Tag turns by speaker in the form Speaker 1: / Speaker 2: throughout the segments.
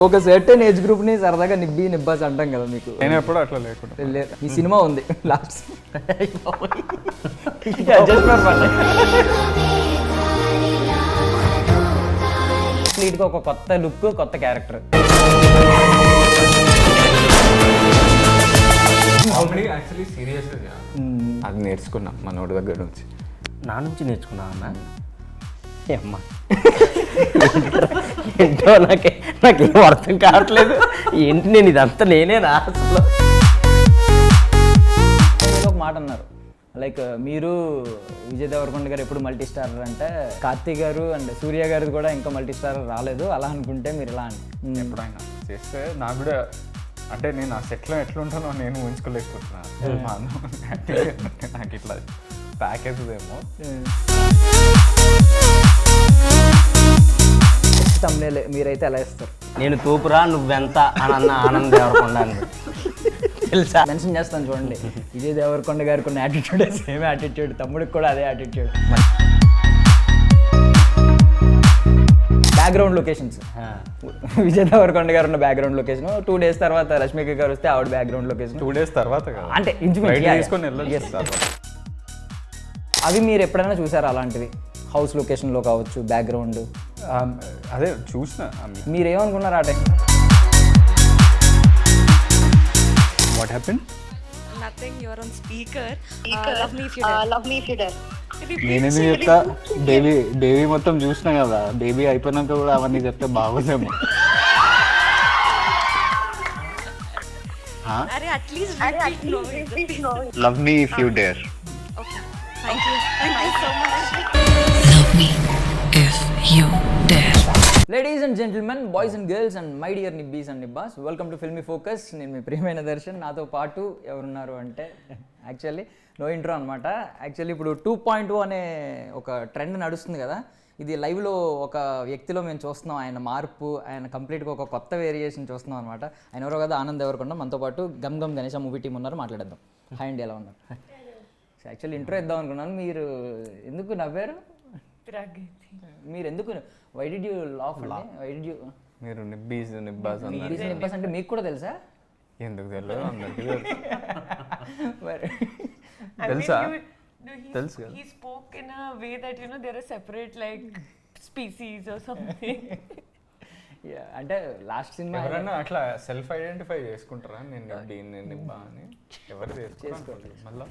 Speaker 1: ఒక certain age group ని సరదాగా నిబ్బాస్ అంటాం కదా మీకు.
Speaker 2: నేను ఎప్పుడు అట్లా లేకుండా
Speaker 1: ఈ సినిమా ఉంది లాస్ట్ వీటికి ఒక కొత్త లుక్, కొత్త క్యారెక్టర్.
Speaker 2: కామెడీ యాక్చువల్లీ సీరియస్ అది నేర్చుకున్నాం మనోడి దగ్గర నుంచి.
Speaker 3: నా నుంచి నేర్చుకున్నా అన్న అమ్మా ఏంటో నాకేం అర్థం కావట్లేదు. ఏంటి నేను ఇదంతా నేనేనా అసలు?
Speaker 1: ఒక మాట అన్నారు, లైక్ మీరు విజయ్ దేవరకొండ గారు ఎప్పుడు మల్టీ స్టారర్ అంటే, కార్తీక్ గారు అండ్ సూర్య గారు కూడా ఇంకా మల్టీ స్టారర్ రాలేదు, అలా అనుకుంటే మీరు ఇలా అని.
Speaker 2: ఎప్పుడైనా చేస్తే నాకు కూడా అంటే నేను ఆ సెట్లో ఎట్లుంటానో నేను ఊహించుకోలేకపోతున్నాను. నాకు ఇట్లా ప్యాకేజ్ ఏమో
Speaker 1: తమ్ముళ్ళే మీరైతే ఎలా ఇస్తారు?
Speaker 3: నేను తూపురా నువ్వెంత అని అన్న ఆనంద్ దేవరకొండ అని తెలుసా?
Speaker 1: మెన్షన్ చేస్తాను చూడండి, విజయ్ దేవరకొండ గారికి ఉన్న యాటిట్యూడ్ సేమ్ యాటిట్యూడ్, తమ్ముడికి కూడా అదే attitude. Background locations, Vijay Devarakonda గారు ఉన్న బ్యాక్గ్రౌండ్ లొకేషన్, 2 days తర్వాత రష్మిక గారు వస్తే ఆవిడ బ్యాక్గ్రౌండ్ లొకేషన్.
Speaker 2: 2 days తర్వాత
Speaker 1: అంటే అవి మీరు ఎప్పుడైనా చూసారా అలాంటివి? హౌస్ లొకేషన్లో కావచ్చు, బ్యాక్గ్రౌండ్.
Speaker 2: అదే చూసిన.
Speaker 1: మీరేమనుకున్నారు ఆ time?
Speaker 2: What happened?
Speaker 4: Nothing, you're on speaker. Love me if you dare.
Speaker 5: Love me if you dare.
Speaker 2: నేనేది చెప్తా, బేబీ మొత్తం చూసినా కదా, బేబీ అయిపోయినాక కూడా అవన్నీ చెప్తే బాగోదేమో.
Speaker 4: Arey, at least repeat no.
Speaker 2: Love me if you dare.
Speaker 4: Okay. Thank you so much.
Speaker 6: Love me if you dare.
Speaker 1: Ladies and gentlemen, boys and girls and my dear nibbies and nibbas, welcome to filmy focus. నేను మీ ప్రియమైన దర్శన్. నాతో పాటు ఎవరున్నారు అంటే, actually no intro అనమాట. Actually ఇప్పుడు 2.0 అనే ఒక ట్రెండ్ నడుస్తుంది కదా, ఇది లైవ్లో ఒక వ్యక్తిలో మేము చూస్తున్నాం. ఆయన మార్పు, ఆయన కంప్లీట్గా ఒక కొత్త వేరియేషన్ చూస్తున్నాం అనమాట. ఆయన ఎవరో కదా, ఆనంద్ దేవరకొండ. మనతో పాటు గమ్ గణేష్ మూవీ టీం ఉన్నారు, మాట్లాడేద్దాం. హాయ్ అండి, ఎలా ఉన్నారు? యాక్చువల్లీ ఇంట్రో ఇద్దాం అనుకున్నాను, మీరు ఎందుకు నవ్వారు? మీరు ఎందుకు, వై డిడ్ యూ లాఫ్ అండి? Why did you?
Speaker 2: మీరు నిబ్బాస్
Speaker 1: నిబ్బాస్ అంటే మీకు కూడా తెలుసా?
Speaker 2: ఎందుకు తెలియదు, అందరికీ
Speaker 1: మరి
Speaker 2: తెలుసా?
Speaker 7: తెలుసు కదా. He spoke in a way that there are separate like species or something.
Speaker 1: అంటే లాస్ట్ సినిమా
Speaker 2: ఎవరైనా అట్లా సెల్ఫ్ ఐడెంటిఫై చేసుకుంటారా? నేను నిబ్బా అని ఎవరు చేసుకోవాలి? మళ్ళీ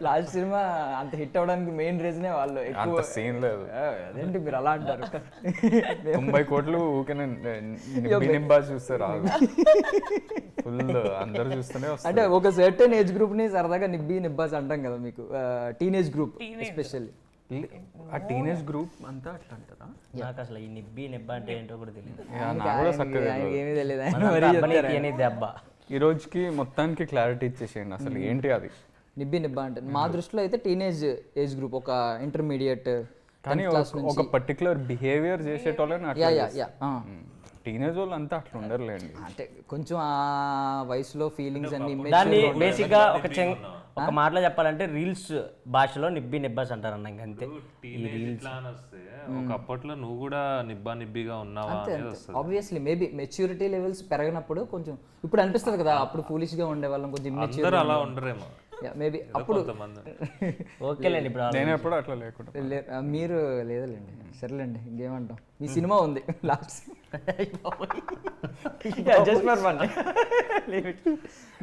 Speaker 1: లాస్ట్ సినిమా అంత హిట్ అవ్వడానికి మెయిన్ రీజనే వాళ్ళు.
Speaker 2: అంత సీన్ లేదు.
Speaker 1: అదేంటి మీరు అలా అంటారు?
Speaker 2: 90 కోట్లు ఊరికే నిబ్బా చూస్తే రాదు, ఫుల్ అందరు చూస్తూనే వస్తారు.
Speaker 1: అంటే ఒక సర్టెన్ ఏజ్ గ్రూప్ ని సరదాగా నిబ్బాస్ అంటాం కదా మీకు, టీనేజ్ గ్రూప్ ఎస్పెషల్లీ.
Speaker 2: ఆ టీనేజ్ గ్రూప్ అంతా అట్లా అంటారా?
Speaker 3: నాకు అసలు ఈ నిబ్బా అంటే ఏంటో కూడా తెలియదు.
Speaker 1: ఏమీ తెలియదు.
Speaker 3: దెబ్బ
Speaker 2: ఈ రోజుకి మొత్తానికి క్లారిటీ ఇచ్చేసేయండి, అసలు ఏంటి అది
Speaker 1: నిబ్బా అంటే. మా దృష్టిలో అయితే టీనేజ్ ఏజ్ గ్రూప్, ఒక ఇంటర్మీడియట్.
Speaker 2: కానీ ఒక పర్టికులర్ బిహేవియర్ చేసేటోళ్ళని టీనేజ్ వాళ్ళు అంతా అట్లా ఉండరులేండి.
Speaker 1: అంటే కొంచెం ఆ వయసులో ఫీలింగ్స్ అన్ని
Speaker 3: దాన్ని బేసిక్ గా ఒక మాటలో చెప్పాలంటే రీల్స్ భాషలో నిబ్బాస్ అంటారు అన్న. అంతే.
Speaker 8: ఒకప్పట్లో నువ్వు కూడా నిబ్బిగా ఉన్నావా?
Speaker 1: ఆబ్వియస్లీ మేబీ మెచ్యూరిటీ లెవెల్స్ పెరిగినప్పుడు కొంచెం, ఇప్పుడు అనిపిస్తుంది కదా, అప్పుడు ఫూలిష్ గా ఉండే వాళ్ళం, కొంచెం
Speaker 8: అందరూ అలా ఉండరేమో
Speaker 1: మేబీ అప్పుడు.
Speaker 3: ఓకేలేండి, ఇప్పుడు
Speaker 2: నేను ఎప్పుడు అట్లా లేకుండా.
Speaker 1: మీరు లేదులేండి, సరేలేండి, ఇంకేమంటాం. మీ సినిమా ఉంది లాస్ట్,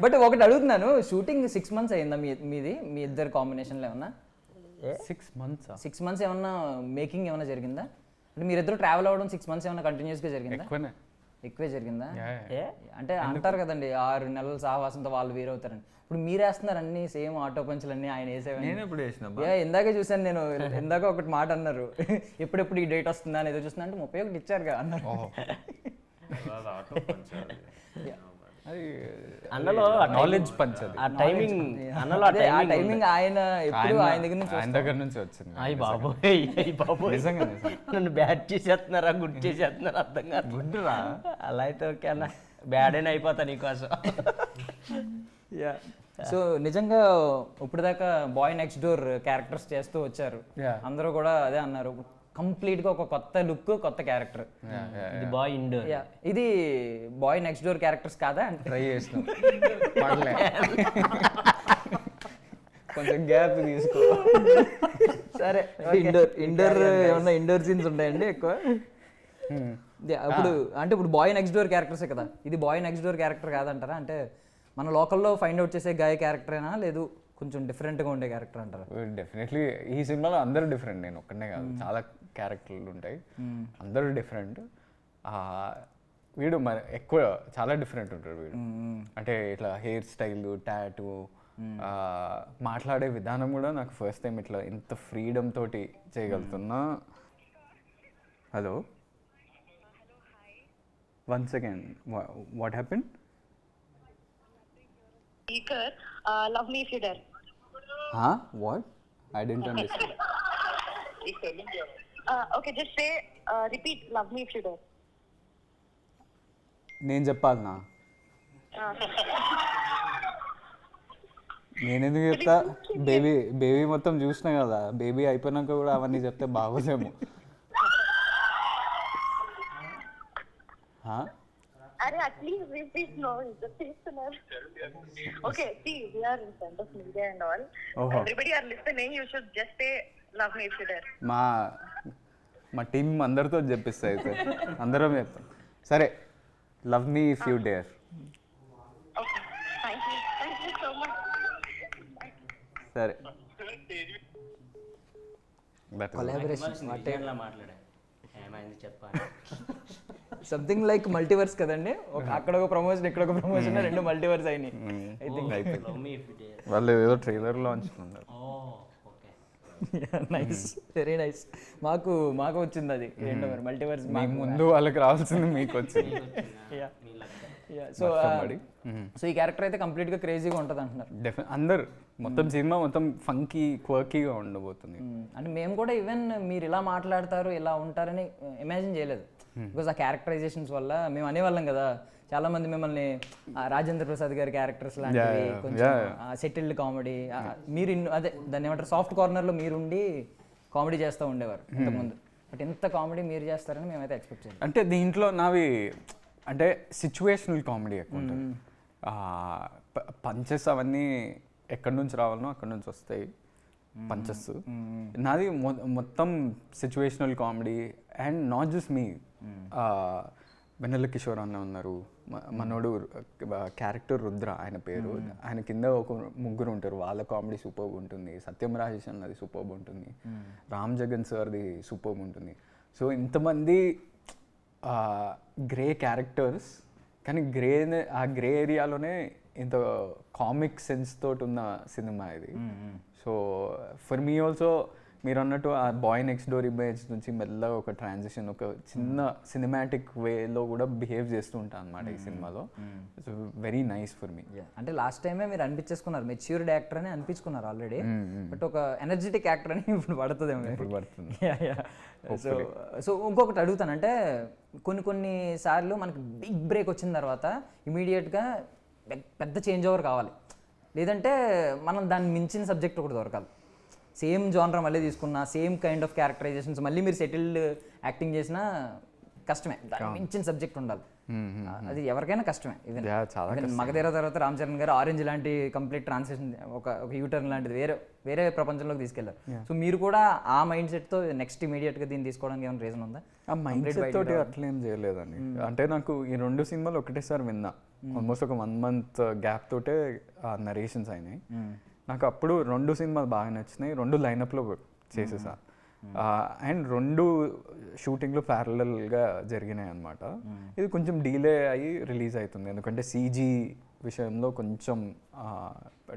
Speaker 1: బట్ ఒకటి అడుగుతున్నాను, షూటింగ్ 6 months అయిందా మీది? మీ ఇద్దరు కాంబినేషన్లో ఏమన్నా 6 months ఏమన్నా మేకింగ్ ఏమన్నా జరిగిందా? అంటే మీరిద్దరు ట్రావెల్ అవ్వడం 6 months ఏమన్నా కంటిన్యూస్గా జరిగిందా? ఎక్కువే జరిగిందా? అంటే అంటారు కదండి, 6 నెలల సావాసంతో వాళ్ళు వేరవుతారని. ఇప్పుడు మీరు వేస్తున్నారు అన్ని సేమ్ ఆటో పంచులు అన్ని, ఆయన వేసేవన్నీ. ఇందాకే చూసాను నేను, ఇందాక ఒకటి మాట అన్నారు, ఎప్పుడెప్పుడు ఈ డేట్ వస్తుందా అని. ఏదో చూస్తున్నా అంటే 31 ఇచ్చారుగా అన్నారు.
Speaker 3: అన్నలో
Speaker 2: నాలెడ్జ్ పంచది
Speaker 3: ఆ టైమింగ్, అన్నలో
Speaker 1: ఆ టైమింగ్ ఆయన ఎప్పుడు ఆయన
Speaker 2: దగ్గర నుంచి వచ్చింది.
Speaker 3: అయ్యి బాబోయ్ నన్ను బ్యాడ్ చేసేస్తున్నారా, గుడ్ చేసేస్తున్నారా అర్థం కాదు.
Speaker 2: గుడ్డురా
Speaker 3: అలా అయితే ఓకే అన్న, బ్యాడ్ అయినా అయిపోతా నీకోసం.
Speaker 1: సో నిజంగా ఇప్పుడు దాకా బాయ్ నెక్స్ట్ డోర్ క్యారెక్టర్స్ చేస్తూ వచ్చారు, అందరూ కూడా అదే అన్నారు. కంప్లీట్గా ఒక కొత్త లుక్, కొత్త క్యారెక్టర్.
Speaker 3: ఇది బాయ్ ఇండోర్.
Speaker 1: ఇది బాయ్ నెక్స్ట్ డోర్ క్యారెక్టర్స్ కాదా అని ట్రై చేస్తున్నాం. పడలే, కొంచెం గ్యాప్ తీసుకో. సరే, ఇండోర్ ఏమన్నా ఇండోర్ సీన్స్ ఉంటాయండి ఎక్కువ? ఇప్పుడు అంటే ఇప్పుడు బాయ్ నెక్స్ట్ డోర్ క్యారెక్టర్సే కదా, ఇది బాయ్ నెక్స్ట్ డోర్ క్యారెక్టర్ కాదంటారా? అంటే మన లోకల్లో ఫైండ్ అవుట్ చేసే గాయ క్యారెక్టరేనా, లేదు కొంచెం డిఫరెంట్గా ఉండే క్యారెక్టర్ అంటారా?
Speaker 2: డెఫినెట్లీ ఈ సినిమాలో అందరూ డిఫరెంట్, నేను ఒక్కనే కాదు, చాలా క్యారెక్టర్లు ఉంటాయి, అందరూ డిఫరెంట్. వీడు మన ఎక్కువ చాలా డిఫరెంట్ ఉంటాడు వీడు. అంటే ఇట్లా హెయిర్ స్టైల్, టాటూ, మాట్లాడే విధానం కూడా నాకు ఫస్ట్ టైం ఇట్లా ఇంత ఫ్రీడమ్ తోటి చేయగలుగుతున్నా. Hello, one second, what happen?
Speaker 5: Speaker, love me if you dare.
Speaker 2: What? I didn't understand.
Speaker 5: Okay, just say, repeat, love me if you dare.
Speaker 2: నేను చెప్పాలనా? నేనెందుకు చెప్తా? బేబీ మొత్తం చూసినా కదా, బేబీ అయిపోయినాక కూడా అవన్నీ చెప్తే బాగోదేమో.
Speaker 5: At least repeat, no, just listener. Okay, see, we are in front of media and all. Everybody are listening, you should just say, love me if you dare.
Speaker 2: మా టీం అందరితో చెప్పిస్తా అయితే, అందరం చెప్తాం. సరే, love me if you dare.
Speaker 5: Okay, thank you so much.
Speaker 2: సరే,
Speaker 1: collaboration
Speaker 3: మాట్లాడా ఏమైంది చెప్పాలి.
Speaker 1: సంథింగ్ లైక్ మల్టీవర్స్ కదండి, అక్కడ ఒక ప్రమోషన్, ఇక్కడ ఒక ప్రమోషన్, రెండు మల్టీవర్స్ అయినాయి. ఐ థింక్
Speaker 2: వాళ్ళు ఏదో ట్రైలర్ లాంచ్ ఉన్నారు.
Speaker 1: Nice, very nice. మాకు వచ్చింది అది ఏంటో మరి మల్టీవర్స్.
Speaker 2: ముందు వాళ్ళకి రావాల్సింది మీకు వచ్చింది.
Speaker 1: సో ఈ క్యారెక్టర్ అయితే కంప్లీట్ గా క్రేజీగా ఉంటుంది అంటున్నారు.
Speaker 2: అందరు మొత్తం సినిమా మొత్తం ఫంకీ క్వర్కీగా ఉండబోతుంది.
Speaker 1: అంటే మేము కూడా ఈవెన్ మీరు ఇలా మాట్లాడతారు, ఇలా ఉంటారని ఇమాజిన్ చేయలేదు. బికాస్ ఆ క్యారెక్టరైజేషన్స్ వల్ల మేము అనేవాళ్ళం కదా, చాలా మంది మిమ్మల్ని రాజేంద్ర ప్రసాద్ గారి క్యారెక్టర్స్ లాంటివి, కొంచెం సెటిల్డ్ కామెడీ, మీరు అదే దాన్ని ఏమంటారు సాఫ్ట్ కార్నర్లో మీరుండి కామెడీ చేస్తూ ఉండేవారు ఇంతకుముందు. బట్ ఎంత కామెడీ మీరు చేస్తారని మేమైతే ఎక్స్పెక్ట్ చేయాలి.
Speaker 2: అంటే దీంట్లో నావి అంటే సిచ్యువేషనల్ కామెడీ ఎక్కువ ఉంటుంది. పంచెస్ అవన్నీ ఎక్కడి నుంచి రావాలనో అక్కడి నుంచి వస్తాయి పంచెస్. నాది మొత్తం situational comedy. And not just me, Vennela Kishore అన్న ఉన్నారు, మనోడు క్యారెక్టర్ రుద్ర ఆయన పేరు, ఆయన కింద ఒక ముగ్గురు ఉంటారు, వాళ్ళ కామెడీ సూపర్బ్ ఉంటుంది. సత్యం రాజేష్ అన్నది సూపర్బ్ ఉంటుంది, రామ్ జగన్ సార్ది సూపర్బ్ ఉంటుంది. సో ఇంతమంది గ్రే క్యారెక్టర్స్, కానీ ఆ గ్రే ఏరియాలోనే ఇంత కామిక్ సెన్స్ తోటి ఉన్న సినిమా ఇది. సో ఫర్ మీ ఆల్సో మీరు అన్నట్టు ఆ బాయ్ నెక్స్ట్ డోర్ ఇమేజ్ నుంచి మెల్లగా ఒక ట్రాన్సిషన్, ఒక చిన్న సినిమాటిక్ వేలో కూడా బిహేవ్ చేస్తూ ఉంటాను అనమాట ఈ సినిమాలో. It's very nice for me.
Speaker 1: అంటే లాస్ట్ టైమే మీరు అనిపించేసుకున్నారు మెచ్యూర్డ్ యాక్టర్ అని అనిపించుకున్నారు ఆల్రెడీ, బట్ ఒక ఎనర్జెటిక్ యాక్టర్ అని ఇప్పుడు పడుతుందేమో.
Speaker 2: ఇప్పుడు పడుతుంది.
Speaker 1: సో ఇంకొకటి అడుగుతాను, అంటే కొన్ని సార్లు మనకి బిగ్ బ్రేక్ వచ్చిన తర్వాత ఇమీడియట్గా పెద్ద చేంజ్ ఓవర్ కావాలి, లేదంటే మనం దాన్ని మించిన సబ్జెక్ట్ ఒకటి దొరకాలి. సేమ్ జానర్ మళ్ళీ తీసుకున్నా, సేమ్ కైండ్ ఆఫ్ క్యారెక్టరైజేషన్స్ మళ్ళీ మీరు సెటిల్డ్ యాక్టింగ్ చేసినా కష్టమే, దాన్ని మించిన సబ్జెక్ట్ ఉండాలి. అది ఎవరికైనా కష్టమే. మగధీర తర్వాత రామ్ చరణ్ గారు ఆరెంజ్ లాంటి కంప్లీట్ ట్రాన్సిషన్, ఒక యూటర్న్ లాంటిది వేరే ప్రపంచంలోకి తీసుకెళ్లారు. సో మీరు కూడా ఆ మైండ్ సెట్తో నెక్స్ట్ ఇమీడియట్గా దీన్ని తీసుకోవడానికి ఏమైనా రీజన్ ఉందా?
Speaker 2: ఆ మైండ్ సెట్ తోటి అట్లేం చేయలేదండి. అంటే నాకు ఈ 2 సినిమాలు ఒకటేసారి విన్నా, ఆల్మోస్ట్ ఒక 1 month గ్యాప్ తోటే నరేషన్స్ అయినాయి. నాకు అప్పుడు 2 సినిమాలు బాగా నచ్చినాయి, 2 లైనప్లో చేసేసా. అండ్ 2 షూటింగ్లో ప్యారలల్గా జరిగినాయి అనమాట. ఇది కొంచెం డీలే అయ్యి రిలీజ్ అవుతుంది, ఎందుకంటే సీజీ విషయంలో కొంచెం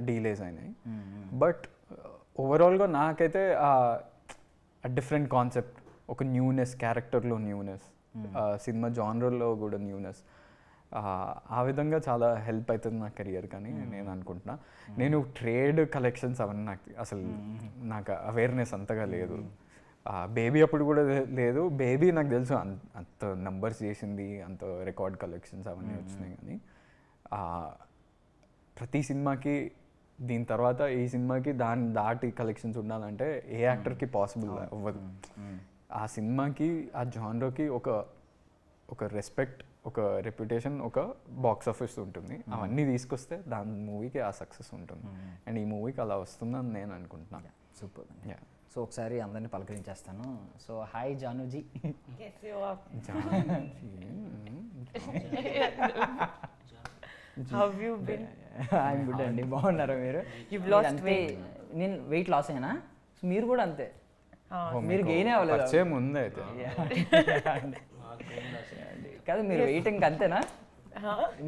Speaker 2: డీలేస్ అయినాయి. బట్ ఓవరాల్గా నాకైతే డిఫరెంట్ కాన్సెప్ట్, ఒక న్యూనెస్, క్యారెక్టర్లో న్యూనెస్, సినిమా జానర్లో కూడా న్యూనెస్, ఆ విధంగా చాలా హెల్ప్ అవుతుంది నా కెరియర్ కానీ నేను అనుకుంటున్నా. నేను ట్రేడ్ కలెక్షన్స్ అవన్నీ నాకు అవేర్నెస్ అంతగా లేదు. బేబీ అప్పుడు కూడా లేదు. బేబీ నాకు తెలుసు అంత నంబర్స్ చేసింది, అంత రికార్డ్ కలెక్షన్స్ అవన్నీ వచ్చినాయి. కానీ ప్రతి సినిమాకి దీని తర్వాత ఈ సినిమాకి దాటి కలెక్షన్స్ ఉండాలంటే ఏ యాక్టర్కి పాసిబుల్ అవ్వదు. ఆ సినిమాకి ఆ జానర్కి ఒక రెస్పెక్ట్, ఒక రెప్యుటేషన్, ఒక బాక్స్ ఆఫీస్ ఉంటుంది. అవన్నీ తీసుకొస్తే దాని మూవీకి ఆ సక్సెస్ ఉంటుంది. అండ్ ఈ మూవీకి అలా వస్తుందని నేను అనుకుంటున్నాను.
Speaker 1: సూపర్. సో ఒకసారి అందరినీ పలకరించేస్తాను. So hi Januji.
Speaker 7: Yes, you are. How have you been?
Speaker 1: I'm good అండి. బాగున్నారా మీరు?
Speaker 7: You've lost
Speaker 1: అంతే, నేను వెయిట్ లాస్ అయినా. సో మీరు కూడా అంతే. మీరు గెయిన్ అవ్వలేదు.
Speaker 2: పరిచయం ఉంది అయితే.
Speaker 1: కాదు, మీరు వెయిట్ ఇంక అంతేనా?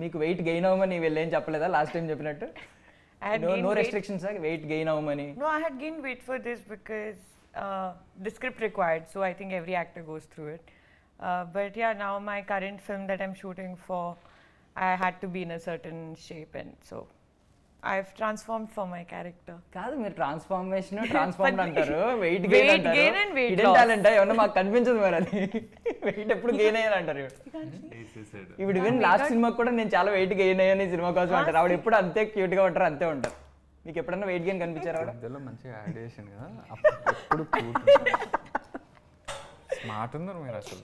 Speaker 1: మీకు వెయిట్ గెయిన్ అవ్వమని వీళ్ళు ఏం చెప్పలేదా లాస్ట్ టైం చెప్పినట్టు?
Speaker 7: I had
Speaker 1: no
Speaker 7: gained weight.
Speaker 1: Restrictions, weight gain అవ్వమని?
Speaker 7: No, I had gained weight for this because the script required, so I think every actor goes through it. But yeah, now my current film that I'm shooting for, I had to be in a certain shape, and so I've transformed for my character.
Speaker 1: కాదు, మీరు transformed అంటారు, wait
Speaker 7: Weight
Speaker 1: gain
Speaker 7: gain
Speaker 1: అంటారు.
Speaker 7: and weight
Speaker 1: hidden
Speaker 7: loss.
Speaker 1: Talent ఏమన్నా మాకు కనిపించదు మరి అది. Wait ఎప్పుడు గెయిన్ అయ్యాలంటారు. ఇప్పుడు ఈవెన్ లాస్ట్ సినిమాకి కూడా నేను చాలా వెయిట్ గెయిన్ అయ్యాను ఈ సినిమా కోసం అంటారు. ఆవిడ ఎప్పుడు అంతే క్యూట్ గా ఉంటారు, అంతే ఉంటారు. మీకు ఎప్పుడన్నా వెయిట్ గెయిన్ కనిపించారు ఆవిడ?
Speaker 2: మధ్యలో మంచిగా యాడ్ చేసాను కదా, ఎప్పుడు స్మార్ట్ ఉన్నారు మీరు అసలు.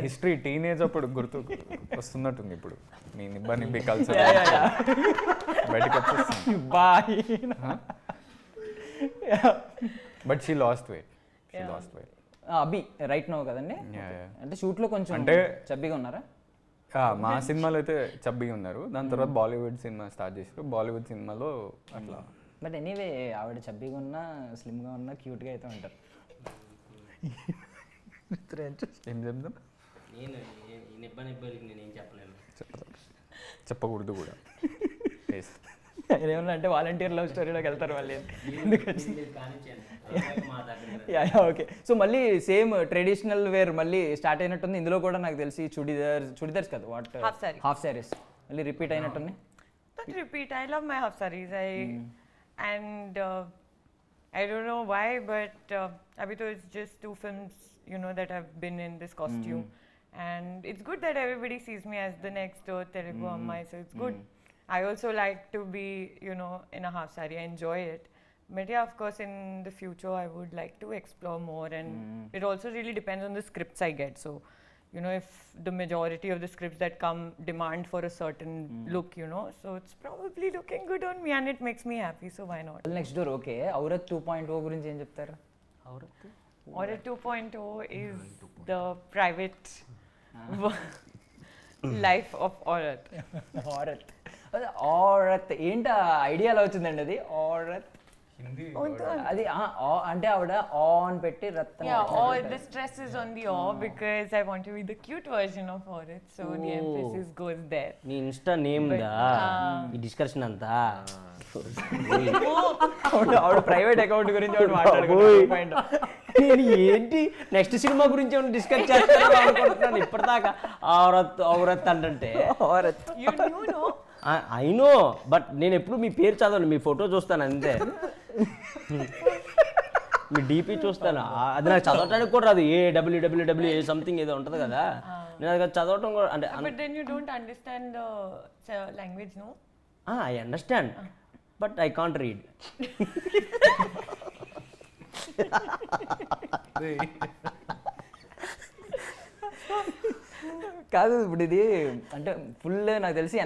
Speaker 2: హిస్టరీ టీనేజ్ అప్పుడు గుర్తు వస్తున్నట్టుంది ఇప్పుడు మీ నిబ్బి కల్చర్ బయటకు వచ్చేస్తుంది.
Speaker 1: Boy.
Speaker 2: But she lost weight.
Speaker 1: అభి రైట్ నో కదండి. అంటే షూట్ లో కొంచెం
Speaker 2: అంటే
Speaker 1: చబ్బీగా ఉన్నారా?
Speaker 2: మా సినిమాలో అయితే చబ్బీగా ఉన్నారు. దాని తర్వాత బాలీవుడ్ సినిమా స్టార్ట్ చేశారు. బాలీవుడ్ సినిమాలో అట్లా.
Speaker 1: బట్ ఎనీవే ఆవిడ చబ్బీగా ఉన్నా, స్లిమ్గా ఉన్నా, క్యూట్గా అయితే ఉంటారు.
Speaker 2: ఏం చెప్దాం,
Speaker 3: నేనేం చెప్పలేను,
Speaker 2: చెప్పకూడదు కూడా.
Speaker 1: ఏమన్నా అంటే వాలంటీర్ లవ్ స్టోరీలోకి వెళ్తారు వాళ్ళు. ఓకే. సో మళ్ళీ సేమ్ ట్రెడిషనల్ వేర్ మళ్ళీ స్టార్ట్ అయినట్టుంది ఇందులో కూడా. నాకు తెలిసి చుడిదార్స్ కదా, వాట్ హాఫ్ సారీస్ మళ్ళీ రిపీట్ అయినట్టుంది.
Speaker 7: Not repeat. I love my half sarees. And I don't know why, but Abhito, it's just 2 films, that I've been in this costume, and it's good that everybody sees me as the next Telugu Ammai. So it's good. I also like to be, in a half saree. I enjoy it. But yeah, of course, in the future, I would like to explore more, and it also really depends on the scripts I get. So, if the majority of the scripts that come demand for a certain look, so it's probably looking good on me, and it makes me happy, so why not?
Speaker 1: Next door. Okay, Aurat 2.0 గురించి ఏం చెప్తారు?
Speaker 7: Aurat 2.0 is the private life of Aurat.
Speaker 1: ఔరత్ ఏంటి idea ఎలా వచ్చిందండి అది? ఔరత్ అది అంటే ఆవిడ ఆ అని పెట్టి రత్.
Speaker 7: Yeah, all the stress is on the O because I want to be the cute version of Aurat, so the emphasis goes there.
Speaker 3: నీ ఇన్స్టా నేమ్ దా ఈ డిస్కషన్ అంతా.
Speaker 1: ఆవిడ ప్రైవేట్ అకౌంట్ గురించి ఆవిడ మాట్లాడుకుంటున్నాను.
Speaker 3: నేను ఏంటి నెక్స్ట్ సినిమా గురించి ఏమైనా డిస్కస్ చేస్తాను అనుకుంటున్నాను ఇప్పటిదాకా. ఔరత్ అంటే
Speaker 7: You know?
Speaker 3: I know, but నేను ఎప్పుడు మీ పేరు చదవను, మీ ఫోటో చూస్తాను అంతే. మీ డీపీ చూస్తాను, అది నాకు చదవటానికి కూడా రాదు. AWWW సంథింగ్ ఏదో ఉంటుంది కదా, నేను అది చదవటం కూడా అంటే.
Speaker 7: But then you don't understand the language, no?
Speaker 3: I understand, but I can't read.
Speaker 1: కాదు, ఇప్పుడు ఇది అంటే ఫుల్ నాకు తెలిసి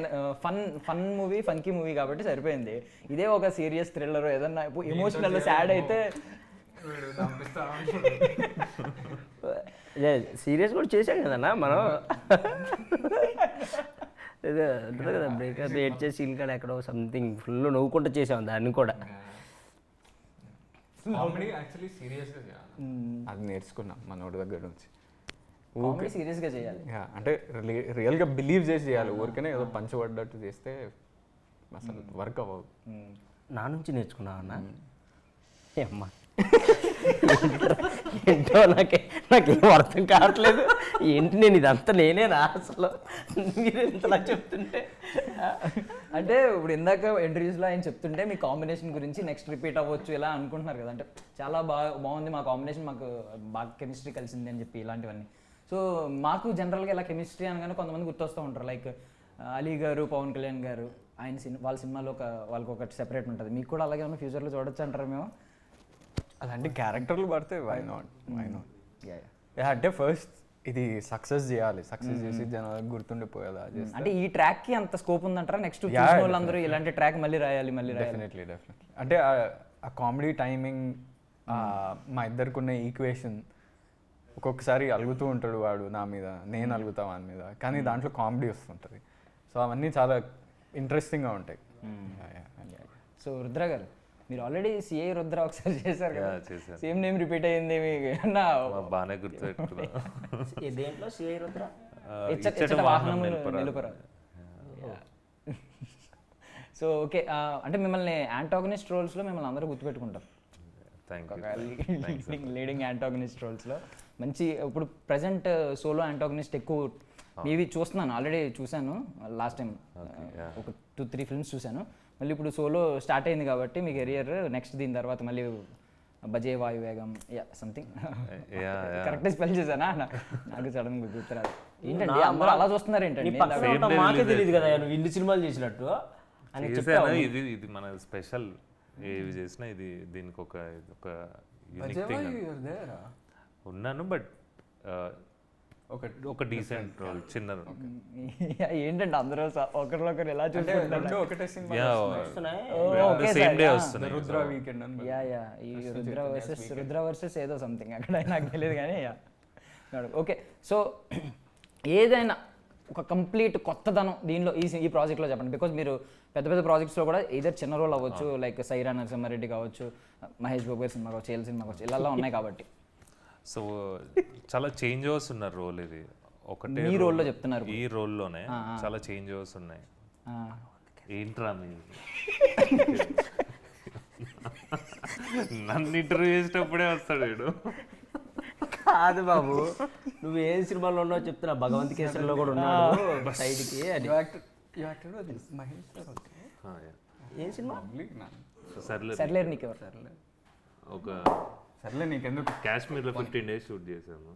Speaker 1: ఫన్ మూవీ, ఫంకీ మూవీ కాబట్టి సరిపోయింది. ఇదే ఒక సీరియస్ థ్రిల్లర్ ఏదన్నా ఎమోషనల్ సాడ్ అయితే
Speaker 3: సీరియస్ కూడా చేసాం కదన్నా మనం. ఏదో ఉంటుంది కదా, బ్రేకప్ ఏడ్చే సీన్ కాడ ఎక్కడో సంథింగ్ ఫుల్ నవ్వుకుంటూ చేసాం దాన్ని కూడా.
Speaker 2: అది నేర్చుకున్నాం మనోడి దగ్గర నుంచి.
Speaker 1: సీరియస్గా చేయాలి,
Speaker 2: అంటే రియల్గా బిలీవ్ చేసి చేయాలి. ఊరికనే ఏదో పంచబడ్డట్టు చేస్తే అసలు వర్క్ అవ్వదు.
Speaker 3: నా నుంచి నేర్చుకున్నావు అన్న. అమ్మా ఏంటో నాకేం అర్థం కావట్లేదు. ఏంటి నేను ఇదంతా నేనేనా అసలు, మీరు ఇంతలా చెప్తుంటే.
Speaker 1: అంటే ఇప్పుడు ఇందాక ఇంటర్వ్యూస్లో ఆయన చెప్తుంటే మీ కాంబినేషన్ గురించి నెక్స్ట్ రిపీట్ అవ్వచ్చు ఇలా అనుకుంటున్నారు కదా. అంటే చాలా బాగుంది మా కాంబినేషన్, మాకు బాగా కెమిస్ట్రీ కలిసింది అని చెప్పి ఇలాంటివన్నీ. సో మాకు జనరల్గా ఇలా కెమిస్ట్రీ అనగానే కొంతమంది గుర్తొస్తూ ఉంటారు, లైక్ అలీ గారు, పవన్ కళ్యాణ్ గారు. వాళ్ళ సినిమాలో వాళ్ళకి ఒకటి సెపరేట్ ఉంటుంది. మీకు కూడా అలాగే ఉన్న ఫ్యూచర్లో చూడొచ్చు అంటారు మేము?
Speaker 2: అలాంటి క్యారెక్టర్లు పడితే వై నాట్ అంటే ఫస్ట్ ఇది సక్సెస్ చేయాలి, సక్సెస్ చేసి జనాలకు గుర్తుండిపోయేలా చేస్తే
Speaker 1: అంటే ఈ ట్రాక్ కి అంత స్కోప్ ఉందంటారా? నెక్స్ట్ వాళ్ళందరూ ఇలాంటి ట్రాక్ మళ్ళీ రాయాలి.
Speaker 2: డెఫినెట్లీ అంటే ఆ కామెడీ టైమింగ్, మా ఇద్దరికి ఉన్న ఈక్వేషన్, ఒక్కొక్కసారి అలుగుతూ ఉంటాడు వాడు నా మీద, నేను అలుగుతా వాని మీద, కానీ దాంట్లో కామెడీ వస్తుంటుంది. సో అవన్నీ చాలా ఇంట్రెస్టింగ్గా ఉంటాయి.
Speaker 1: సో రుద్ర గారు, మీరు ఆల్రెడీ సిఐ రుద్ర ఒకసారి చేశారు కదా,
Speaker 8: చేశాను.
Speaker 1: సేమ్ నేమ్ రిపీట్ అయ్యింది మీకు అన్నా?
Speaker 8: బాగానే గుర్తుపెట్టుకున్నా.
Speaker 3: దేంట్లో సిఐ రుద్ర?
Speaker 1: ఇచ్చట వాహనం నిలుపరా. సో ఓకే, అంటే మిమ్మల్ని యాంటాగనిస్ట్ రోల్స్లో మిమ్మల్ని అందరూ గుర్తుపెట్టుకుంటారు.
Speaker 8: Thank you.
Speaker 1: లీడింగ్ యాంటాగనిస్ట్ రోల్స్లో మంచి, ఇప్పుడు ప్రజెంట్ సోలో యాంటాగనిస్ట్ ఎక్కువ ఇవి చూస్తున్నాను, ఆల్రెడీ చూశాను లాస్ట్ టైం ఒక 2-3 ఫిల్మ్స్ చూశాను. మళ్ళీ ఇప్పుడు సోలో స్టార్ట్ అయింది కాబట్టి మీ కెరియర్ నెక్స్ట్ దీని తర్వాత మళ్ళీ బజే వాయువేగం సంథింగ్ కరెక్ట్గా స్పెల్ చేశానా? నాకు సడన్ గా గుర్తురాదు. ఏంటండి అందరూ అలా చూస్తున్నారు ఏంటండి?
Speaker 3: మాకే తెలియదు కదా నువ్వు ఇన్ని సినిమాలు చేసినట్టు అని చెప్పాను.
Speaker 8: ఇది మన స్పెషల్, ఏవి చేసినా ఇది దీనికి ఒక యూనిక్ థింగ్. ఉన్నాను బట్ ఒక డీసెంట్ రోల్, చిన్న రోల్.
Speaker 1: ఏంటంటే అందరూ ఒకరినొకరు ఎలా చూసుకుంటారు?
Speaker 2: ఒకటే
Speaker 8: సేమ్ డే వస్తున్నాయి.
Speaker 2: రుద్ర వీకెండ్ అని
Speaker 1: ఈ రుద్ర వర్సెస్ ఏదో సంథింగ్ అక్కడ నాకు తెలియదు కానీ ఓకే. సో ఏదైనా ఒక కంప్లీట్ కొత్తదనం దీనిలో ఈ ప్రాజెక్ట్లో చెప్పండి. బికాజ్ మీరు పెద్ద పెద్ద ప్రాజెక్ట్స్లో కూడా ఏదో చిన్న రోల్ అవ్వచ్చు, లైక్ సైరా నరసింహారెడ్డి కావచ్చు, మహేష్ బాబు గారి సినిమా కావచ్చు, ఏల్ సినిమా కావచ్చు, ఇలా ఉన్నాయి కాబట్టి.
Speaker 8: సో చాలా చేంజ్ ఓవర్స్ ఉన్నారు రోల్. ఇది ఒకటే
Speaker 1: ఈ రోల్లో చెప్తున్నారు.
Speaker 8: ఈ రోల్లోనే చాలా చేంజ్ ఓవర్స్ ఉన్నాయి. ఏంట్రా మీ నన్ను ఇంటర్వ్యూ చేసేటప్పుడే వస్తాడు వీడు.
Speaker 3: కాదు బాబు, నువ్వు ఏ సినిమాలో ఉన్నావు చెప్తున్నా. భగవంత్ కేసరిలో కూడా ఉన్నాడు సైడ్కి. అది ఏం సినిమా?
Speaker 1: సర్లే నీకు ఎవరు
Speaker 8: ఒక
Speaker 2: సర్లే నీకెందుకు,
Speaker 8: కాశ్మీర్లో 15 days షూట్ చేశాము.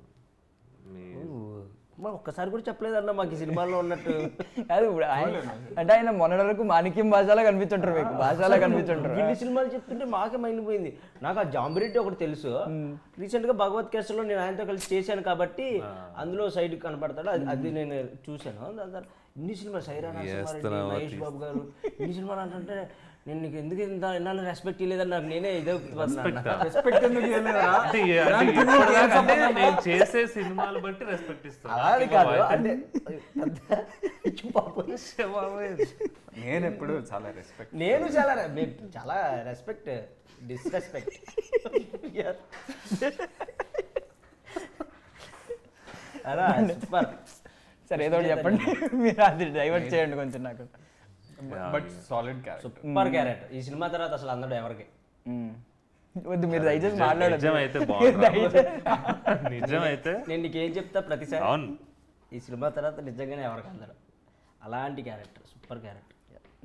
Speaker 3: ఒక్కసారి కూడా చెప్పలేదన్న మాకు ఈ సినిమాలో ఉన్నట్టు.
Speaker 1: కాదు అంటే ఆయన మొన్నటి వరకు మాణిక్యం భాషలో కనిపించుంటారు, మీకు భాషలో కనిపించుంటారు.
Speaker 3: ఇన్ని సినిమాలు చెప్తుంటే మాకే మైండిపోయింది. నాకు ఆ జాంబిరెడ్డి ఒకటి తెలుసు, రీసెంట్గా భగవత్ కేసరిలో నేను ఆయనతో కలిసి చేశాను కాబట్టి అందులో సైడ్ కనపడతాడు, అది నేను చూశాను. దాని తర్వాత ఇన్ని సినిమాలు, సైరా నరసింహారెడ్డి, మహేష్ బాబు గారు, ఇన్ని సినిమాలు అంటే నేను నీకు ఎందుకు ఇంత ఎన్నాళ్ళు రెస్పెక్ట్ ఇవ్వలేదని నాకు నేనే ఇదే
Speaker 2: రెస్పెక్ట్ ఎందుకు
Speaker 8: నేను చేసే సినిమాలు బట్టి రెస్పెక్ట్ ఇస్తాను.
Speaker 3: అది కాదు అంటే
Speaker 2: నేను ఎప్పుడు చాలా రెస్పెక్ట్,
Speaker 3: నేను చాలా రెస్పెక్ట్, డిస్రెస్పెక్ట్. అలా సూపర్.
Speaker 1: సరే ఏదో చెప్పండి, మీరు అది డైవర్ట్ చేయండి కొంచెం నాకు.
Speaker 2: But solid character,
Speaker 3: super character. ఈ సినిమా తర్వాత అసలు అందరూ ఎవరికి
Speaker 1: వద్దు, మీరు దయచేసి మాట్లాడదు.
Speaker 8: నిజమైతే బాగుంది, నిజమైతే
Speaker 3: నేను నీకేం చెప్తా ప్రతిసారి,
Speaker 8: అవును
Speaker 3: ఈ సినిమా తర్వాత నిజంగానే ఎవరికి అందరు అలాంటి character, super character.